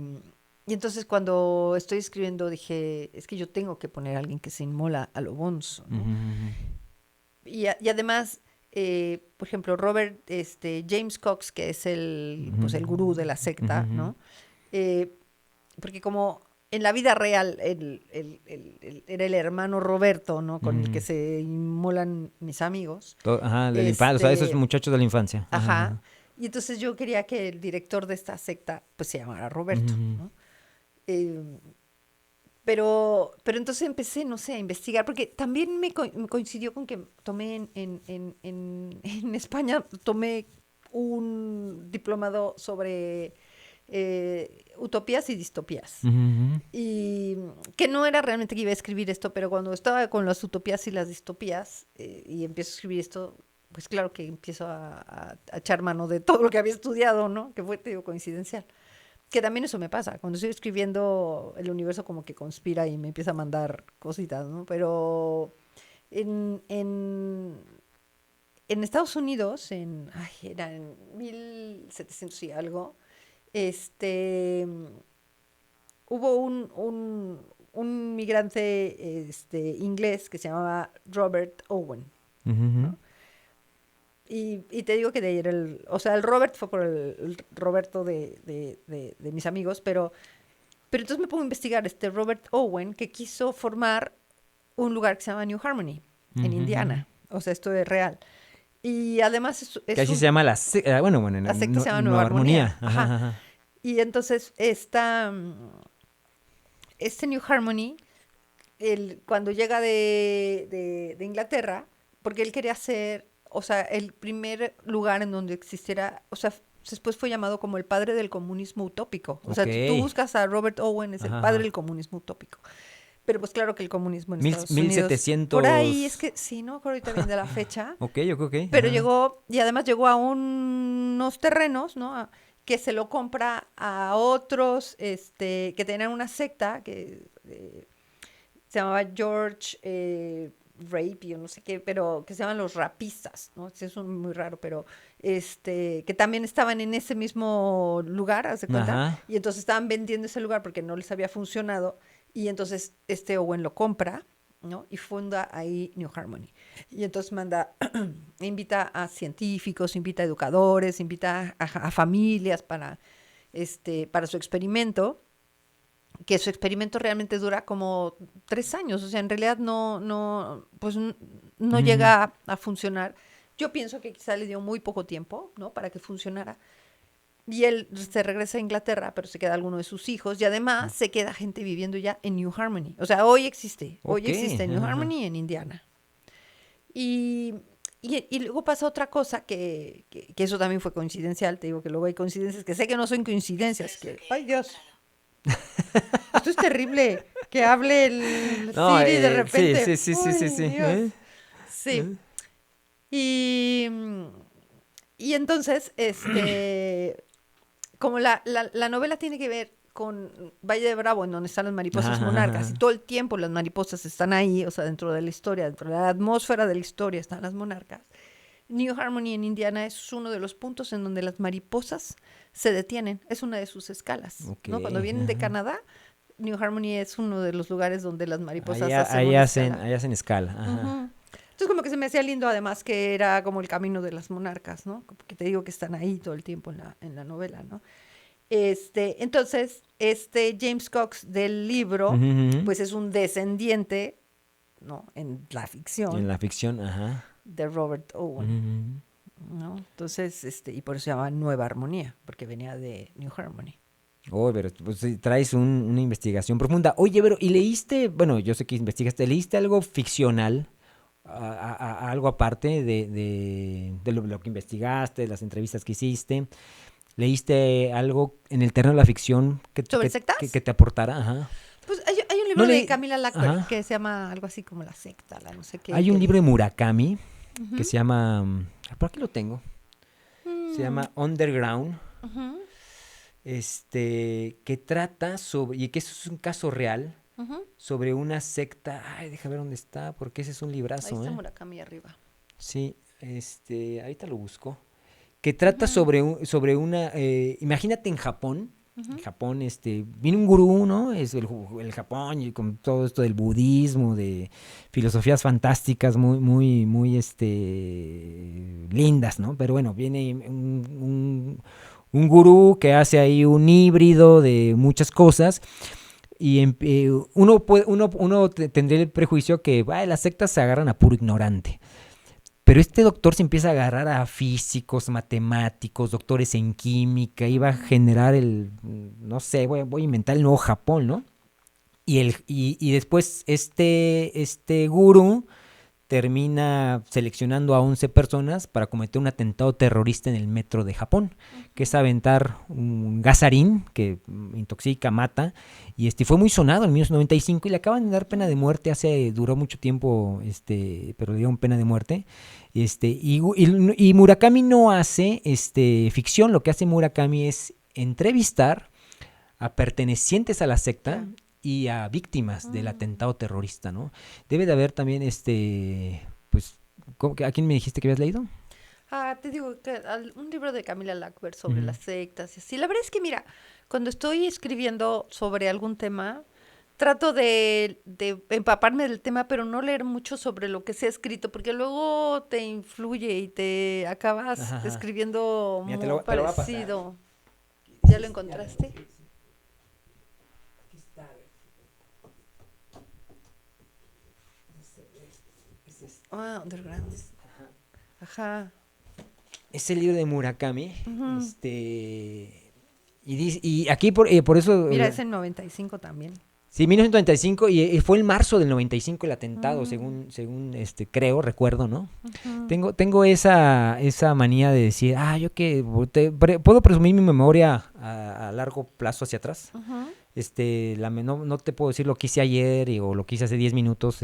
[SPEAKER 3] y entonces cuando estoy escribiendo dije, es que yo tengo que poner a alguien que se inmola a lo bonzo,
[SPEAKER 2] ujú,
[SPEAKER 3] ¿no?
[SPEAKER 2] ujú.
[SPEAKER 3] Y además, por ejemplo, James Cox, que es
[SPEAKER 2] Ujú,
[SPEAKER 3] pues el gurú de la
[SPEAKER 2] ujú,
[SPEAKER 3] secta,
[SPEAKER 2] ujú.
[SPEAKER 3] ¿no? Eh, porque como en la vida real era el hermano Roberto, ¿no? Con el que
[SPEAKER 2] Ujú.
[SPEAKER 3] se inmolan mis amigos,
[SPEAKER 2] Ajá, de la infancia, o sea, esos
[SPEAKER 3] este,
[SPEAKER 2] muchachos de la infancia. Ajá,
[SPEAKER 3] ajá.
[SPEAKER 2] ajá.
[SPEAKER 3] Y entonces yo quería que el director de esta secta, pues se llamara
[SPEAKER 2] Ujú,
[SPEAKER 3] Roberto,
[SPEAKER 2] ujú.
[SPEAKER 3] ¿no? Eh, pero entonces empecé, no sé, a investigar, porque también me coincidió con que tomé en España, tomé un diplomado sobre utopías y distopías.
[SPEAKER 2] Ujú, ujú.
[SPEAKER 3] Y que no era realmente que iba a escribir esto, pero cuando estaba con las utopías y las distopías y empiezo a escribir esto, pues claro que empiezo a echar mano de todo lo que había estudiado, ¿no? Que fue, te digo, coincidencial. Que también eso me pasa. Cuando estoy escribiendo, el universo como que conspira y me empieza a mandar cositas, ¿no? Pero en, en, en Estados Unidos, era en 1700 y algo, este, hubo un migrante inglés que se llamaba Robert Owen,
[SPEAKER 2] Ujú.
[SPEAKER 3] ¿no? Y te digo que de ahí era el Robert fue por el Roberto de mis amigos, pero entonces me pongo a investigar este Robert Owen que quiso formar un lugar que se llama New Harmony, en
[SPEAKER 2] Ujú.
[SPEAKER 3] Indiana. O sea, esto es real. Y además
[SPEAKER 2] Que
[SPEAKER 3] es
[SPEAKER 2] así se llama bueno,
[SPEAKER 3] la secta se llama Nueva
[SPEAKER 2] Nueva
[SPEAKER 3] Armonía.
[SPEAKER 2] Armonía. Ajá,
[SPEAKER 3] Ajá.
[SPEAKER 2] ajá.
[SPEAKER 3] Y entonces este New Harmony, cuando llega de Inglaterra, porque él quería ser, o sea, el primer lugar en donde existiera, o sea, después fue llamado como el padre del comunismo utópico. O
[SPEAKER 2] Ok.
[SPEAKER 3] sea, tú buscas a Robert Owen, es el
[SPEAKER 2] Ajá,
[SPEAKER 3] padre del
[SPEAKER 2] ajá.
[SPEAKER 3] comunismo utópico. Pero pues claro que el comunismo en
[SPEAKER 2] Mil,
[SPEAKER 3] Estados
[SPEAKER 2] mil
[SPEAKER 3] Unidos, por ahí es
[SPEAKER 2] setecientos.
[SPEAKER 3] que sí, no me acuerdo ahorita bien de la fecha,
[SPEAKER 2] Ok, ok, ok.
[SPEAKER 3] pero
[SPEAKER 2] Ajá.
[SPEAKER 3] llegó, y además llegó a unos terrenos, ¿no? Que se lo compra a otros, que tenían una secta que se llamaba George Rape, o no sé qué, pero que se llaman los rapistas, ¿no? Sí, es muy raro, pero que también estaban en ese mismo lugar, ¿haz de cuenta?
[SPEAKER 2] Ajá.
[SPEAKER 3] Y entonces estaban vendiendo ese lugar porque no les había funcionado, y entonces este Owen lo compra, ¿no? Y funda ahí New Harmony. Y entonces invita a científicos, invita a educadores, invita a familias para su experimento, que su experimento realmente dura como 3 años, o sea, en realidad pues no
[SPEAKER 2] Ujú.
[SPEAKER 3] llega a funcionar. Yo pienso que quizá le dio muy poco tiempo, ¿no? Para que funcionara. Y él se regresa a Inglaterra, pero se queda alguno de sus hijos y además se queda gente viviendo ya en New Harmony. O sea, hoy
[SPEAKER 2] Ok.
[SPEAKER 3] existe New
[SPEAKER 2] Ajá, ajá.
[SPEAKER 3] Harmony en Indiana. Y, y luego pasa otra cosa que eso también fue coincidencial. Te digo que luego hay coincidencias que sé que no son coincidencias. ¡Ay, Dios! Esto es terrible. Que hable el
[SPEAKER 2] No,
[SPEAKER 3] Siri de
[SPEAKER 2] sí,
[SPEAKER 3] repente.
[SPEAKER 2] sí, sí, sí, sí,
[SPEAKER 3] ¡Uy,
[SPEAKER 2] sí.
[SPEAKER 3] Dios! Sí. Y, y entonces, como la novela tiene que ver con Valle de Bravo, en donde están las
[SPEAKER 2] Ajá,
[SPEAKER 3] mariposas
[SPEAKER 2] ajá, ajá,
[SPEAKER 3] monarcas, y
[SPEAKER 2] ajá.
[SPEAKER 3] todo el tiempo las mariposas están ahí, o sea, dentro de la historia, dentro de la atmósfera de la historia están las monarcas. New Harmony en Indiana es uno de los puntos en donde las mariposas se detienen, es una de sus escalas,
[SPEAKER 2] Ok.
[SPEAKER 3] ¿no? Cuando vienen de
[SPEAKER 2] Ajá.
[SPEAKER 3] Canadá, New Harmony es uno de los lugares donde las
[SPEAKER 2] Ahí,
[SPEAKER 3] mariposas hacen una escala.
[SPEAKER 2] ahí hacen escala. Ajá.
[SPEAKER 3] Ujú. Entonces como que se me hacía lindo además que era como el camino de las monarcas, ¿no? Porque te digo que están ahí todo el tiempo en la novela, ¿no? Entonces, James Cox del libro,
[SPEAKER 2] Ujú, ujú.
[SPEAKER 3] pues es un descendiente, ¿no? En la
[SPEAKER 2] En
[SPEAKER 3] ficción
[SPEAKER 2] la ficción, ajá.
[SPEAKER 3] de Robert
[SPEAKER 2] Ujú,
[SPEAKER 3] Owen,
[SPEAKER 2] ujú.
[SPEAKER 3] ¿no? Entonces, y por eso se llama Nueva Armonía, porque venía de New Harmony.
[SPEAKER 2] Oh, pero pues, sí, traes una investigación profunda. Oye, pero, ¿y leíste, bueno, yo sé que investigaste, ¿leíste algo ficcional? Algo aparte de lo que investigaste, las entrevistas que hiciste. ¿Leíste algo en el terreno de la ficción
[SPEAKER 3] ¿Sobre sectas?
[SPEAKER 2] que te aportara? Ajá.
[SPEAKER 3] Pues hay un
[SPEAKER 2] No
[SPEAKER 3] libro de
[SPEAKER 2] leí.
[SPEAKER 3] Camila Lackberg
[SPEAKER 2] Ajá.
[SPEAKER 3] que se llama algo así como La secta, la no sé qué,
[SPEAKER 2] Hay un
[SPEAKER 3] que
[SPEAKER 2] libro de
[SPEAKER 3] dice.
[SPEAKER 2] Murakami que
[SPEAKER 3] Ujú.
[SPEAKER 2] se llama. Por aquí lo tengo. Se
[SPEAKER 3] Mm,
[SPEAKER 2] llama Underground.
[SPEAKER 3] ujú,
[SPEAKER 2] Que trata sobre. Y que eso es un caso real.
[SPEAKER 3] ujú.
[SPEAKER 2] Sobre una secta. Ay, deja ver dónde está. Porque ese es un
[SPEAKER 3] Ahí
[SPEAKER 2] librazo,
[SPEAKER 3] está
[SPEAKER 2] ¿eh?
[SPEAKER 3] Murakami arriba.
[SPEAKER 2] Sí, ahorita lo busco. Que trata
[SPEAKER 3] Ujú,
[SPEAKER 2] sobre una, imagínate en
[SPEAKER 3] ujú,
[SPEAKER 2] Japón, viene un gurú, ¿no? Es el Japón y con todo esto del budismo, de filosofías fantásticas muy, muy, muy, lindas, ¿no? Pero bueno, viene un gurú que hace ahí un híbrido de muchas cosas y uno tendría el prejuicio que las sectas se agarran a puro ignorante. Pero este doctor se empieza a agarrar a físicos, matemáticos, doctores en química, iba a
[SPEAKER 3] ujú.
[SPEAKER 2] generar no sé, voy a inventar el nuevo Japón, ¿no? Y después este gurú termina seleccionando a 11 personas para cometer un atentado terrorista en el metro de Japón, que es
[SPEAKER 3] Ujú.
[SPEAKER 2] aventar un gasarín que intoxica, mata, y fue muy sonado en 1995 y le acaban de dar pena de
[SPEAKER 3] Mm.
[SPEAKER 2] muerte, duró mucho tiempo, pero le dieron pena de muerte, y Murakami no hace ficción, lo que hace Murakami es entrevistar a pertenecientes a la secta
[SPEAKER 3] Ya.
[SPEAKER 2] y a víctimas del
[SPEAKER 3] Mm.
[SPEAKER 2] atentado terrorista, ¿no? Debe de haber también, pues, ¿a quién me dijiste que habías leído?
[SPEAKER 3] Te digo que un libro de Camila Lackberg sobre las sectas y así. La verdad es que, mira, cuando estoy escribiendo sobre algún tema, trato de empaparme del tema, pero no leer mucho sobre lo que se ha escrito, porque luego te influye y te acabas
[SPEAKER 2] Ajá, ajá.
[SPEAKER 3] escribiendo
[SPEAKER 2] Mira,
[SPEAKER 3] muy
[SPEAKER 2] te lo voy a pasar.
[SPEAKER 3] parecido. ¿Ya lo encontraste? Underground. Ajá.
[SPEAKER 2] Es el libro de Murakami.
[SPEAKER 3] Ujú.
[SPEAKER 2] Y aquí por eso...
[SPEAKER 3] Mira, es en 95 también.
[SPEAKER 2] Sí, 1995 y fue en marzo del 95 el atentado,
[SPEAKER 3] Mm.
[SPEAKER 2] según creo, recuerdo, ¿no?
[SPEAKER 3] Ujú.
[SPEAKER 2] Tengo esa manía de decir, yo que puedo presumir mi memoria a largo plazo hacia atrás.
[SPEAKER 3] Ujú.
[SPEAKER 2] No te puedo decir lo que hice ayer o lo que hice hace 10 minutos,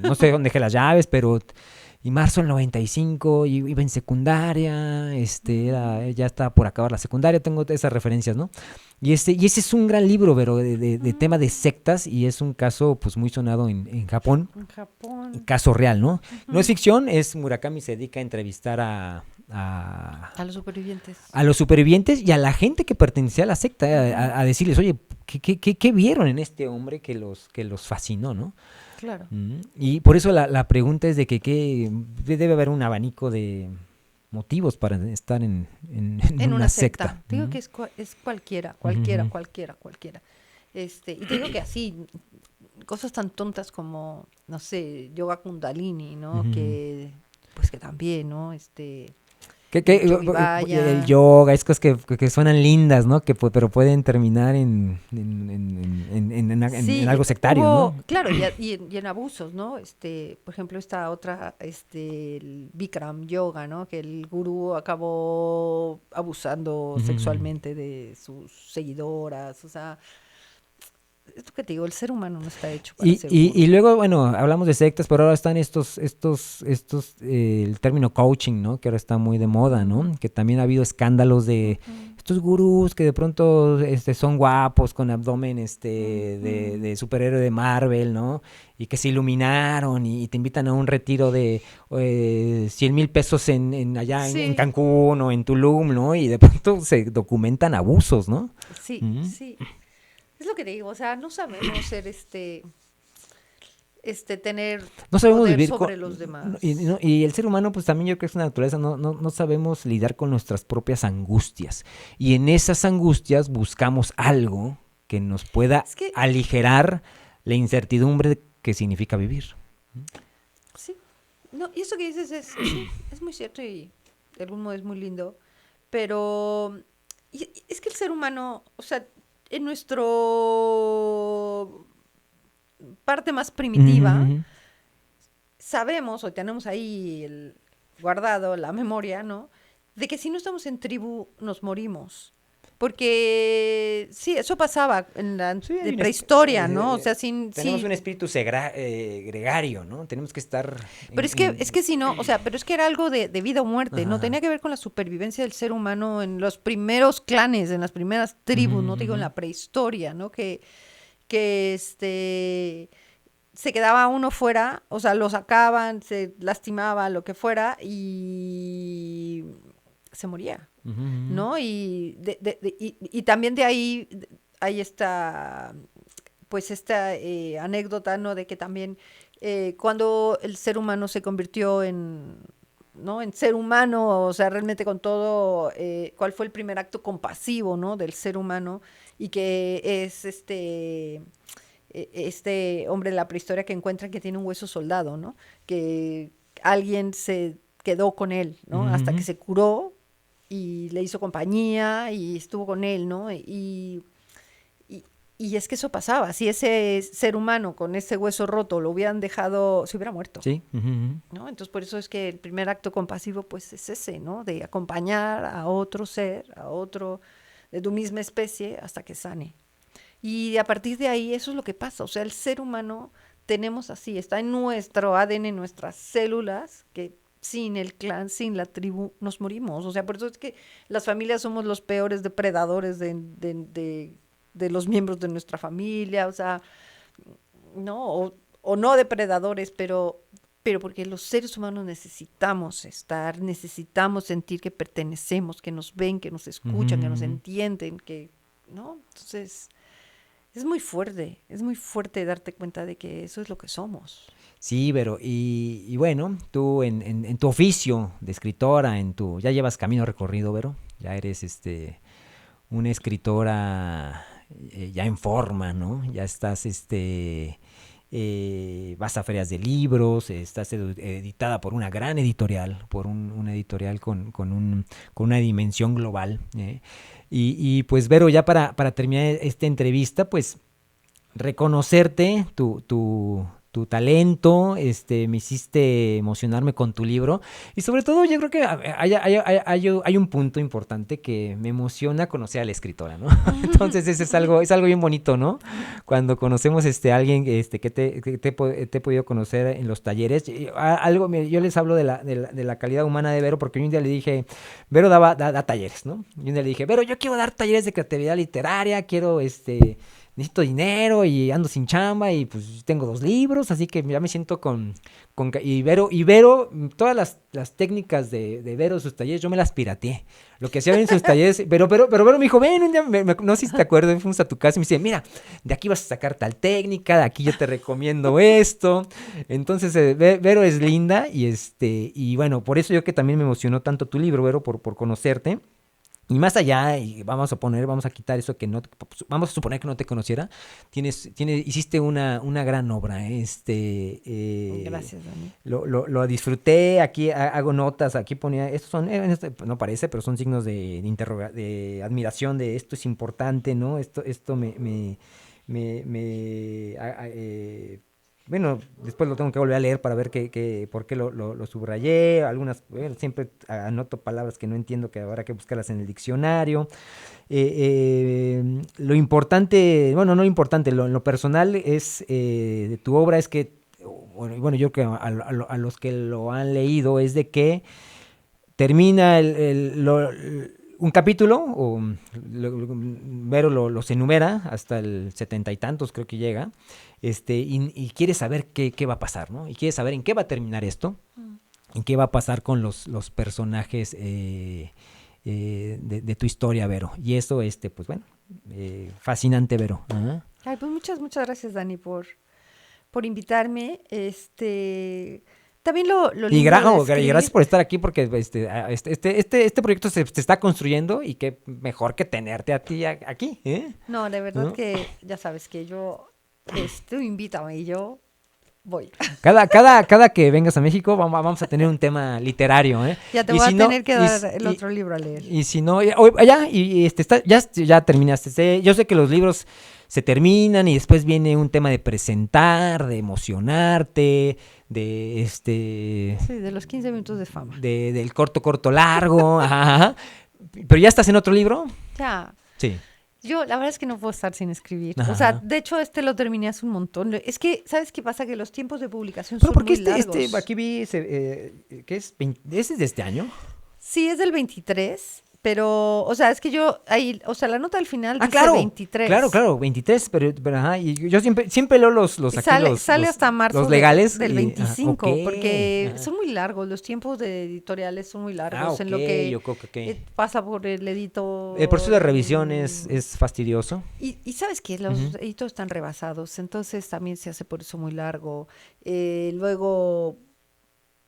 [SPEAKER 2] no sé dónde dejé las llaves, pero y marzo del 95, iba en secundaria, ya estaba por acabar la secundaria, tengo esas referencias, ¿no? Y ese es un gran libro, pero de tema de sectas, y es un caso pues muy sonado en Japón,
[SPEAKER 3] En Japón.
[SPEAKER 2] caso real, ¿no? No es
[SPEAKER 3] Ujú.
[SPEAKER 2] ficción, Murakami se dedica a entrevistar
[SPEAKER 3] A los supervivientes.
[SPEAKER 2] a los supervivientes y a la gente que pertenecía a la secta, a decirles, oye, ¿qué vieron en este hombre que los fascinó, ¿no?
[SPEAKER 3] Claro.
[SPEAKER 2] Y por eso la pregunta es de que debe haber un abanico de motivos para estar en
[SPEAKER 3] En
[SPEAKER 2] una
[SPEAKER 3] una
[SPEAKER 2] secta.
[SPEAKER 3] secta. Te digo que es cualquiera,
[SPEAKER 2] Ujú.
[SPEAKER 3] cualquiera. Y te digo que así, cosas tan tontas como, no sé, yoga kundalini, ¿no?
[SPEAKER 2] Ujú.
[SPEAKER 3] Que también, ¿no?
[SPEAKER 2] Que
[SPEAKER 3] Yogi
[SPEAKER 2] el
[SPEAKER 3] Vaya.
[SPEAKER 2] yoga, es cosas que suenan lindas, ¿no? Pero pueden terminar en
[SPEAKER 3] Sí,
[SPEAKER 2] algo sectario, ¿no?
[SPEAKER 3] hubo, claro, y en abusos, ¿no? Por ejemplo, esta otra, el Bikram Yoga, ¿no? Que el gurú acabó abusando
[SPEAKER 2] Ujú.
[SPEAKER 3] sexualmente de sus seguidoras, o sea, esto que te digo, el ser humano no está hecho para ser
[SPEAKER 2] Y
[SPEAKER 3] gurú.
[SPEAKER 2] luego, bueno, hablamos de sectas, pero ahora están el término coaching, ¿no? Que ahora está muy de moda,
[SPEAKER 3] Ujú,
[SPEAKER 2] ¿no? Que también ha habido escándalos de
[SPEAKER 3] ujú,
[SPEAKER 2] estos gurús que de pronto son guapos con abdomen
[SPEAKER 3] ujú.
[SPEAKER 2] de superhéroe de Marvel, ¿no? Y que se iluminaron y te invitan a un retiro de 100,000 pesos allá en
[SPEAKER 3] Sí,
[SPEAKER 2] Cancún o en Tulum, ¿no? Y de pronto se documentan abusos, ¿no?
[SPEAKER 3] sí,
[SPEAKER 2] Mm.
[SPEAKER 3] sí. Es lo que te digo, o sea, no sabemos ser tener
[SPEAKER 2] No sabemos
[SPEAKER 3] poder
[SPEAKER 2] vivir con...
[SPEAKER 3] sobre los
[SPEAKER 2] no,
[SPEAKER 3] demás.
[SPEAKER 2] y el ser humano pues también yo creo que es una naturaleza, no sabemos lidiar con nuestras propias angustias. Y en esas angustias buscamos algo que nos pueda
[SPEAKER 3] Es que,
[SPEAKER 2] aligerar la incertidumbre que significa vivir.
[SPEAKER 3] sí, no, y eso que dices sí, es muy cierto y de algún modo es muy lindo, pero y es que el ser humano, o sea, en nuestro parte más primitiva,
[SPEAKER 2] Ujú.
[SPEAKER 3] sabemos o tenemos ahí guardado la memoria, ¿no? De que si no estamos en tribu, nos morimos. Porque sí, eso pasaba en la
[SPEAKER 2] Sí,
[SPEAKER 3] de prehistoria, ¿no? O sea, sin,
[SPEAKER 2] tenemos
[SPEAKER 3] sí,
[SPEAKER 2] un espíritu gregario, ¿no? Tenemos que estar
[SPEAKER 3] pero es que si no, o sea, pero es que era algo de vida o muerte, no
[SPEAKER 2] Ajá.
[SPEAKER 3] tenía que ver con la supervivencia del ser humano en los primeros clanes, en las primeras
[SPEAKER 2] Ujú,
[SPEAKER 3] tribus, no te digo en
[SPEAKER 2] ujú.
[SPEAKER 3] la prehistoria, ¿no? Que se quedaba uno fuera, o sea, lo sacaban, se lastimaba, lo que fuera, y se moría,
[SPEAKER 2] Ujú, ujú.
[SPEAKER 3] ¿no? Y también de ahí hay esta, pues esta anécdota, ¿no? De que también cuando el ser humano se convirtió ¿no? En ser humano, o sea, realmente con todo, cuál fue el primer acto compasivo, ¿no? Del ser humano y que es este hombre de la prehistoria que encuentra que tiene un hueso soldado, ¿no? Que alguien se quedó con él,
[SPEAKER 2] Ujú,
[SPEAKER 3] ¿no? Hasta que
[SPEAKER 2] ujú.
[SPEAKER 3] se curó y le hizo compañía y estuvo con él, ¿no? Y, y es que eso pasaba, si ese ser humano con ese hueso roto lo hubieran dejado, se hubiera muerto,
[SPEAKER 2] Sí. Ujú, ujú.
[SPEAKER 3] ¿no? Entonces por eso es que el primer acto compasivo pues es ese, ¿no? De acompañar a otro ser, a otro de tu misma especie hasta que sane. Y a partir de ahí eso es lo que pasa, o sea, el ser humano tenemos así, está en nuestro ADN, en nuestras células, que sin el clan, sin la tribu, nos morimos. O sea, por eso es que las familias somos los peores depredadores de los miembros de nuestra familia, o sea, no, o no depredadores, pero pero porque los seres humanos necesitamos estar, necesitamos sentir que pertenecemos, que nos ven, que nos escuchan, que nos entienden, que, ¿no? Entonces, es muy fuerte darte cuenta de que eso es lo que somos.
[SPEAKER 2] Sí, Vero, y bueno, tú en tu oficio de escritora, ya llevas camino recorrido, Vero, ya eres una escritora ya en forma, ¿no? Ya estás vas a ferias de libros, estás editada por una gran editorial, por una editorial con una dimensión global. Y pues, Vero, ya para terminar esta entrevista, pues reconocerte tu talento, me hiciste emocionarme con tu libro y sobre todo yo creo que hay un punto importante que me emociona conocer a la escritora, ¿no? Entonces eso es algo bien bonito, ¿no? Cuando conocemos a alguien que te he podido conocer en los talleres, yo les hablo de la calidad humana de Vero porque un día le dije, Vero da talleres, ¿no? Y un día le dije, Vero, yo quiero dar talleres de creatividad literaria, quiero necesito dinero y ando sin chamba y pues tengo 2 libros, así que ya me siento y Vero, todas las técnicas de Vero, sus talleres, yo me las pirateé. Lo que hacía en sus talleres, pero Vero me dijo, ven, un día, no sé si te acuerdas, fuimos a tu casa y me dice, mira, de aquí vas a sacar tal técnica, de aquí yo te recomiendo esto. Entonces, Vero es linda y bueno, por eso yo que también me emocionó tanto tu libro, Vero, por conocerte. Y más allá, y vamos a quitar eso vamos a suponer que no te conociera, hiciste una gran obra,
[SPEAKER 3] Gracias, Dani.
[SPEAKER 2] Lo disfruté, aquí hago notas, aquí ponía, estos son, no parece, pero son signos de admiración, de esto es importante, ¿no? Esto bueno, después lo tengo que volver a leer para ver por qué lo subrayé. Siempre anoto palabras que no entiendo, que habrá que buscarlas en el diccionario. Lo importante, bueno, no lo importante, lo personal de tu obra es que, bueno, yo creo que a los que lo han leído es de que termina un capítulo, Vero los enumera hasta el 70 y tantos, creo que llega, y quiere saber qué va a pasar, ¿no? Y quiere saber en qué va a terminar esto, en qué va a pasar con los personajes de tu historia, Vero. Y eso, pues bueno, fascinante, Vero. Ajá.
[SPEAKER 3] Ay, pues muchas gracias, Dani, por invitarme. También lo lindo
[SPEAKER 2] Y
[SPEAKER 3] de
[SPEAKER 2] gracias por estar aquí porque este proyecto se está construyendo y qué mejor que tenerte a ti aquí, ¿eh?
[SPEAKER 3] No, de verdad
[SPEAKER 2] ¿No?
[SPEAKER 3] que ya sabes que yo, invítame y yo voy.
[SPEAKER 2] Cada que vengas a México vamos a tener un tema literario, ¿eh?
[SPEAKER 3] Ya te
[SPEAKER 2] Y
[SPEAKER 3] voy
[SPEAKER 2] si
[SPEAKER 3] a
[SPEAKER 2] no-
[SPEAKER 3] tener que
[SPEAKER 2] y
[SPEAKER 3] dar
[SPEAKER 2] s-
[SPEAKER 3] el otro libro a leer.
[SPEAKER 2] Y si no, ya terminaste. Yo sé que los libros se terminan y después viene un tema de presentar, de emocionarte, de
[SPEAKER 3] Sí, de los 15 minutos de fama.
[SPEAKER 2] del corto largo, ajá. Pero ya estás en otro libro.
[SPEAKER 3] Ya.
[SPEAKER 2] Sí.
[SPEAKER 3] Yo, la verdad es que no puedo estar sin escribir.
[SPEAKER 2] Ajá.
[SPEAKER 3] O sea, de hecho, lo terminé hace un montón. Es que, ¿sabes qué pasa? Que los tiempos de publicación
[SPEAKER 2] Pero
[SPEAKER 3] son
[SPEAKER 2] porque
[SPEAKER 3] muy largos.
[SPEAKER 2] aquí vi, ¿qué es? ¿Ese es de este año?
[SPEAKER 3] Sí, es del 23, pero, o sea, es que yo, ahí, o sea, la nota al final dice
[SPEAKER 2] Claro.
[SPEAKER 3] 23.
[SPEAKER 2] Claro, 23, pero ajá, y yo siempre leo los
[SPEAKER 3] Y
[SPEAKER 2] aquí
[SPEAKER 3] sale hasta marzo
[SPEAKER 2] los legales
[SPEAKER 3] del 25,
[SPEAKER 2] ok,
[SPEAKER 3] porque
[SPEAKER 2] ajá.
[SPEAKER 3] son muy largos, los tiempos de editoriales son muy largos, en lo
[SPEAKER 2] Ok,
[SPEAKER 3] que
[SPEAKER 2] ok.
[SPEAKER 3] pasa por el editor.
[SPEAKER 2] El proceso de revisión es fastidioso.
[SPEAKER 3] Y sabes que los editores están rebasados, entonces también se hace por eso muy largo. Luego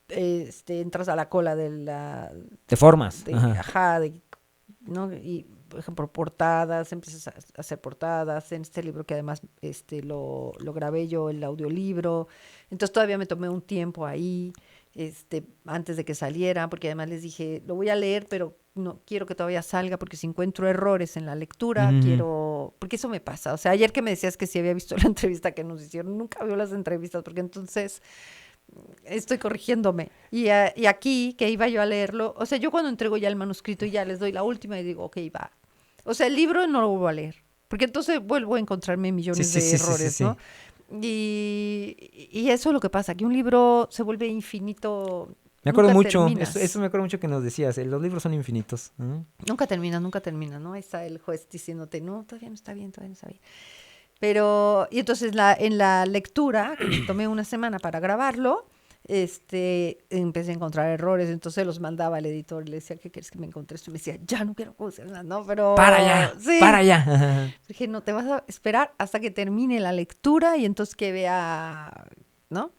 [SPEAKER 3] entras a la cola de la...
[SPEAKER 2] Te formas.
[SPEAKER 3] Ajá, ¿no? Y, por ejemplo, portadas, empiezas a hacer portadas en este libro que además lo grabé yo, el audiolibro. Entonces todavía me tomé un tiempo ahí, antes de que saliera, porque además les dije, lo voy a leer, pero no quiero que todavía salga, porque si encuentro errores en la lectura, porque eso me pasa. O sea, ayer que me decías que si había visto la entrevista que nos hicieron, nunca vio las entrevistas, porque entonces estoy corrigiéndome. Y aquí, que iba yo a leerlo, o sea, yo cuando entrego ya el manuscrito y ya les doy la última y digo, ok, va. O sea, el libro no lo vuelvo a leer, porque entonces vuelvo a encontrarme millones de errores, ¿no? Y eso es lo que pasa, que un libro se vuelve infinito.
[SPEAKER 2] Me acuerdo
[SPEAKER 3] nunca
[SPEAKER 2] mucho,
[SPEAKER 3] terminas.
[SPEAKER 2] eso me acuerdo mucho que nos decías, los libros son infinitos.
[SPEAKER 3] Nunca termina, ¿no? Ahí está el juez diciéndote, no, todavía no está bien. Pero, y entonces en la lectura, que me tomé una semana para grabarlo, empecé a encontrar errores, entonces los mandaba al editor y le decía, ¿qué quieres que me encontré esto? Y me decía, ya no quiero cosas, ¿no? Pero... Sí.
[SPEAKER 2] ¡Para ya!
[SPEAKER 3] Dije, no, te vas a esperar hasta que termine la lectura y entonces que vea, ¿no?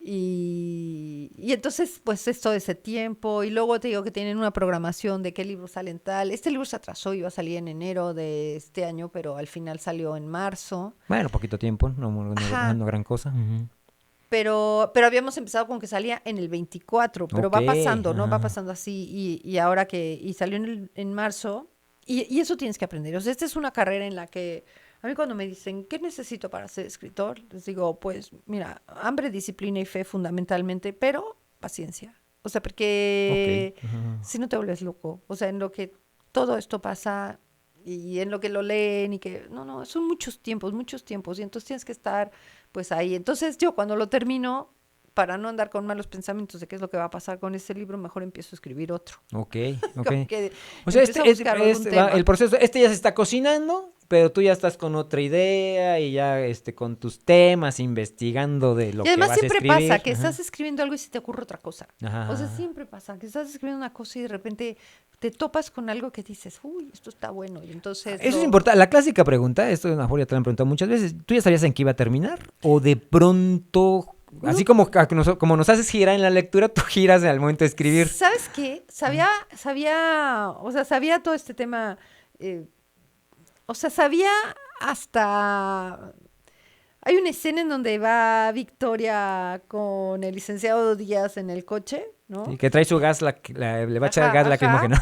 [SPEAKER 3] Y entonces, pues, es todo ese tiempo. Y luego te digo que tienen una programación de qué libros salen tal. Este libro se atrasó, iba a salir en enero de este año, pero al final salió en marzo.
[SPEAKER 2] Bueno, poquito tiempo, no gran cosa. Uh-huh.
[SPEAKER 3] Pero habíamos empezado con que salía en el 24, pero va pasando, ¿no? Va pasando así. Y ahora y salió en marzo. Y eso tienes que aprender. O sea, esta es una carrera en la que... A mí cuando me dicen, ¿qué necesito para ser escritor? Les digo, pues, mira, hambre, disciplina y fe fundamentalmente, pero paciencia. O sea, porque si no te vuelves loco. O sea, en lo que todo esto pasa y en lo que lo leen y que... No, son muchos tiempos. Y entonces tienes que estar, pues, ahí. Entonces yo cuando lo termino, para no andar con malos pensamientos de qué es lo que va a pasar con este libro, mejor empiezo a escribir otro.
[SPEAKER 2] Ok.
[SPEAKER 3] O sea,
[SPEAKER 2] el proceso, ya se está cocinando, pero tú ya estás con otra idea y ya con tus temas, investigando de lo que vas a escribir.
[SPEAKER 3] Y además siempre pasa que estás escribiendo algo y se te ocurre otra cosa.
[SPEAKER 2] Ajá.
[SPEAKER 3] O sea, siempre pasa que estás escribiendo una cosa y de repente te topas con algo que dices, uy, esto está bueno. Y entonces...
[SPEAKER 2] Eso es importante. La clásica pregunta, esto en Afuria te lo han preguntado muchas veces, ¿tú ya sabías en qué iba a terminar? ¿O de pronto... Así como nos haces girar en la lectura, tú giras al momento de escribir?
[SPEAKER 3] ¿Sabes qué? Sabía todo este tema, sabía hasta... Hay una escena en donde va Victoria con el licenciado Díaz en el coche, ¿no?
[SPEAKER 2] Y que trae su gas, le va a echar gas lacrimógeno.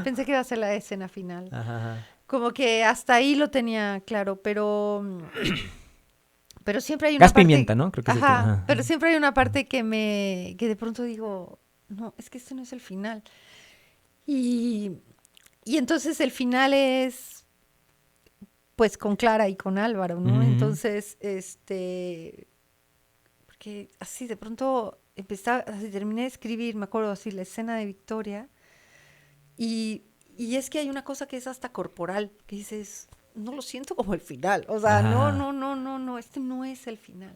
[SPEAKER 3] Pensé que iba a ser la escena final.
[SPEAKER 2] Ajá.
[SPEAKER 3] Como que hasta ahí lo tenía claro, pero siempre hay una
[SPEAKER 2] gas
[SPEAKER 3] parte...
[SPEAKER 2] pimienta, ¿no? Creo que
[SPEAKER 3] pero siempre hay una parte que de pronto digo, no, es que este no es el final. Y entonces el final es, pues, con Clara y con Álvaro, ¿no?
[SPEAKER 2] Uh-huh.
[SPEAKER 3] Entonces, porque así de pronto terminé de escribir, me acuerdo así, la escena de Victoria, y es que hay una cosa que es hasta corporal, que dices... No lo siento como el final, o sea, no, este no es el final.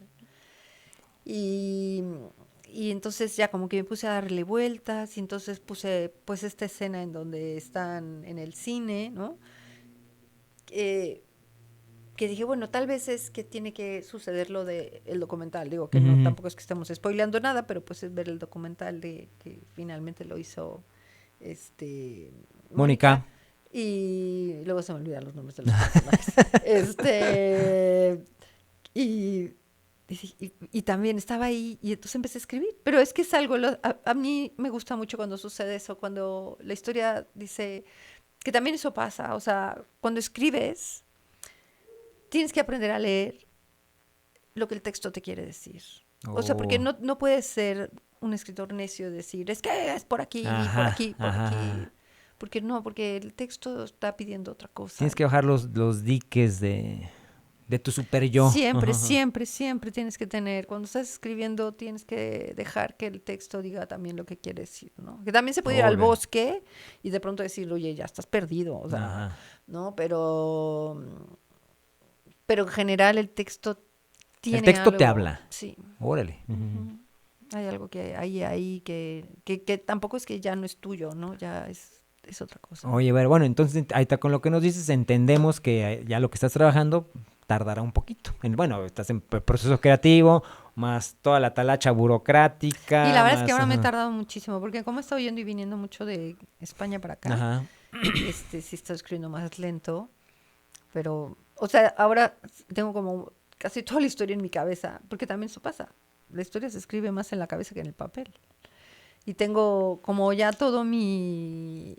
[SPEAKER 3] Y entonces ya como que me puse a darle vueltas y entonces puse pues esta escena en donde están en el cine, ¿no? Que dije, bueno, tal vez es que tiene que suceder lo del documental, digo que no, tampoco es que estemos spoileando nada, pero pues es ver el documental de que finalmente lo hizo
[SPEAKER 2] Mónica.
[SPEAKER 3] Y luego se me olvidan los nombres de los personajes. Y también estaba ahí y entonces empecé a escribir. Pero es que es algo, a mí me gusta mucho cuando sucede eso, cuando la historia dice que también eso pasa. O sea, cuando escribes, tienes que aprender a leer lo que el texto te quiere decir. O sea, porque no puedes ser un escritor necio y decir, es que es por aquí, por aquí, por aquí. Porque no, porque el texto está pidiendo otra cosa.
[SPEAKER 2] Tienes que bajar los diques de tu super yo.
[SPEAKER 3] Siempre tienes que tener, cuando estás escribiendo, tienes que dejar que el texto diga también lo que quiere decir, ¿no? Que también se puede ir al bosque y de pronto decir, oye, ya estás perdido, o sea, ¿no? Pero en general el texto tiene
[SPEAKER 2] el texto
[SPEAKER 3] algo,
[SPEAKER 2] te habla.
[SPEAKER 3] Sí.
[SPEAKER 2] Órale.
[SPEAKER 3] Uh-huh. Hay algo que hay ahí que tampoco es que ya no es tuyo, ¿no? Ya es otra cosa.
[SPEAKER 2] Oye, bueno, entonces ahí está con lo que nos dices, entendemos que ya lo que estás trabajando tardará un poquito. Bueno, estás en proceso creativo, más toda la talacha burocrática.
[SPEAKER 3] Y la verdad es que ahora me he tardado muchísimo, porque como he estado yendo y viniendo mucho de España para acá, sí he estado escribiendo más lento, pero, o sea, ahora tengo como casi toda la historia en mi cabeza, porque también eso pasa. La historia se escribe más en la cabeza que en el papel. Y tengo como ya todo mi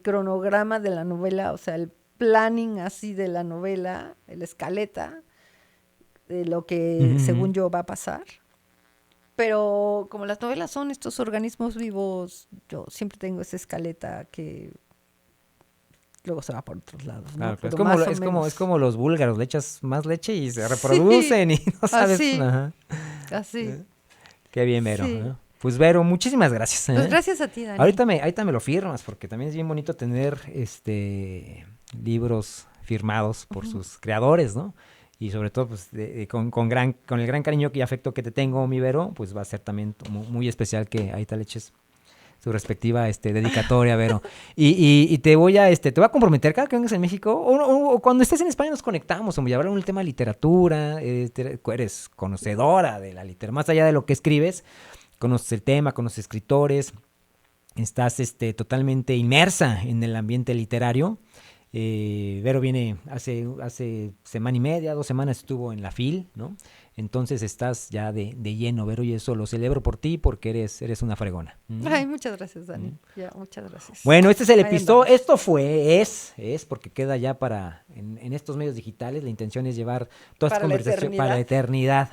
[SPEAKER 3] cronograma de la novela, o sea, el planning así de la novela, la escaleta de lo que según yo va a pasar. Pero como las novelas son estos organismos vivos, yo siempre tengo esa escaleta que luego se va por otros lados, ¿no?
[SPEAKER 2] Claro, es como los búlgaros, le echas más leche y se reproducen y no sabes.
[SPEAKER 3] Así.
[SPEAKER 2] Qué bien, Vero. Sí. Pues Vero, muchísimas gracias.
[SPEAKER 3] Pues gracias a ti, Dani.
[SPEAKER 2] Ahorita me lo firmas, porque también es bien bonito tener libros firmados por sus creadores, ¿no? y sobre todo pues con el gran cariño y afecto que te tengo, mi Vero, pues va a ser también muy especial que ahí te le eches su respectiva dedicatoria, Vero. Y te voy a comprometer cada que vengas en México o cuando estés en España nos conectamos, hombre, y hablar un tema de literatura, eres conocedora de la literatura, más allá de lo que escribes, conoces el tema, conoces escritores, estás totalmente inmersa en el ambiente literario. Vero viene hace semana y media, 2 semanas estuvo en la FIL, ¿no? Entonces estás ya de lleno, Vero, y eso lo celebro por ti porque eres una fregona.
[SPEAKER 3] Ay, muchas gracias, Dani. Ya, muchas gracias.
[SPEAKER 2] Bueno, este es el
[SPEAKER 3] Ahí
[SPEAKER 2] episodio,
[SPEAKER 3] andamos.
[SPEAKER 2] esto es porque queda ya en estos medios digitales, la intención es llevar toda esta
[SPEAKER 3] Para la
[SPEAKER 2] conversación para la eternidad.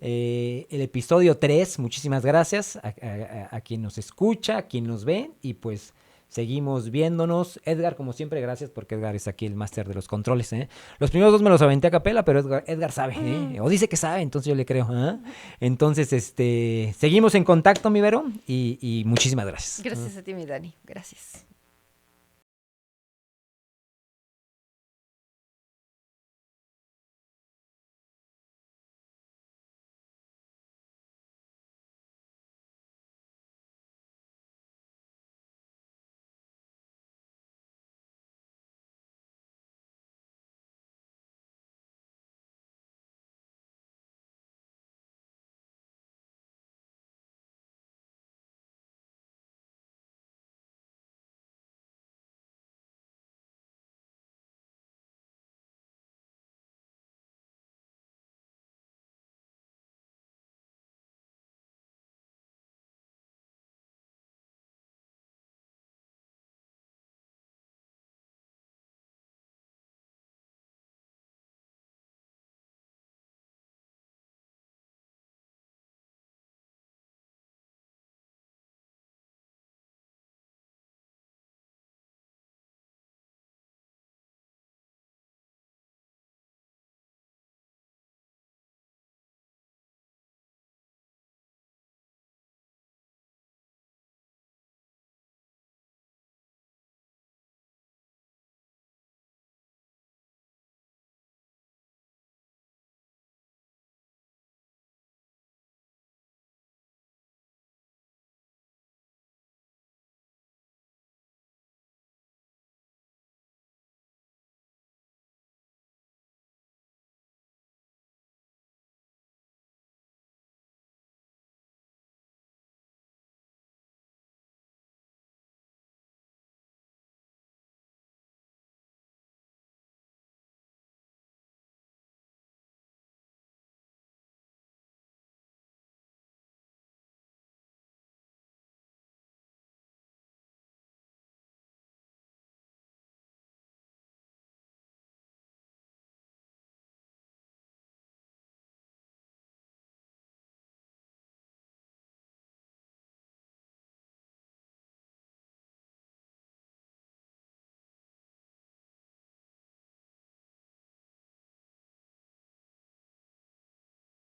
[SPEAKER 2] El episodio 3, muchísimas gracias a quien nos escucha, a quien nos ve, y pues seguimos viéndonos. Edgar, como siempre, gracias porque Edgar es aquí el máster de los controles. Los primeros 2 me los aventé a capela, pero Edgar sabe, o dice que sabe, entonces yo le creo. Entonces, seguimos en contacto, mi Vero, y muchísimas gracias.
[SPEAKER 3] Gracias a ti, mi Dani. Gracias.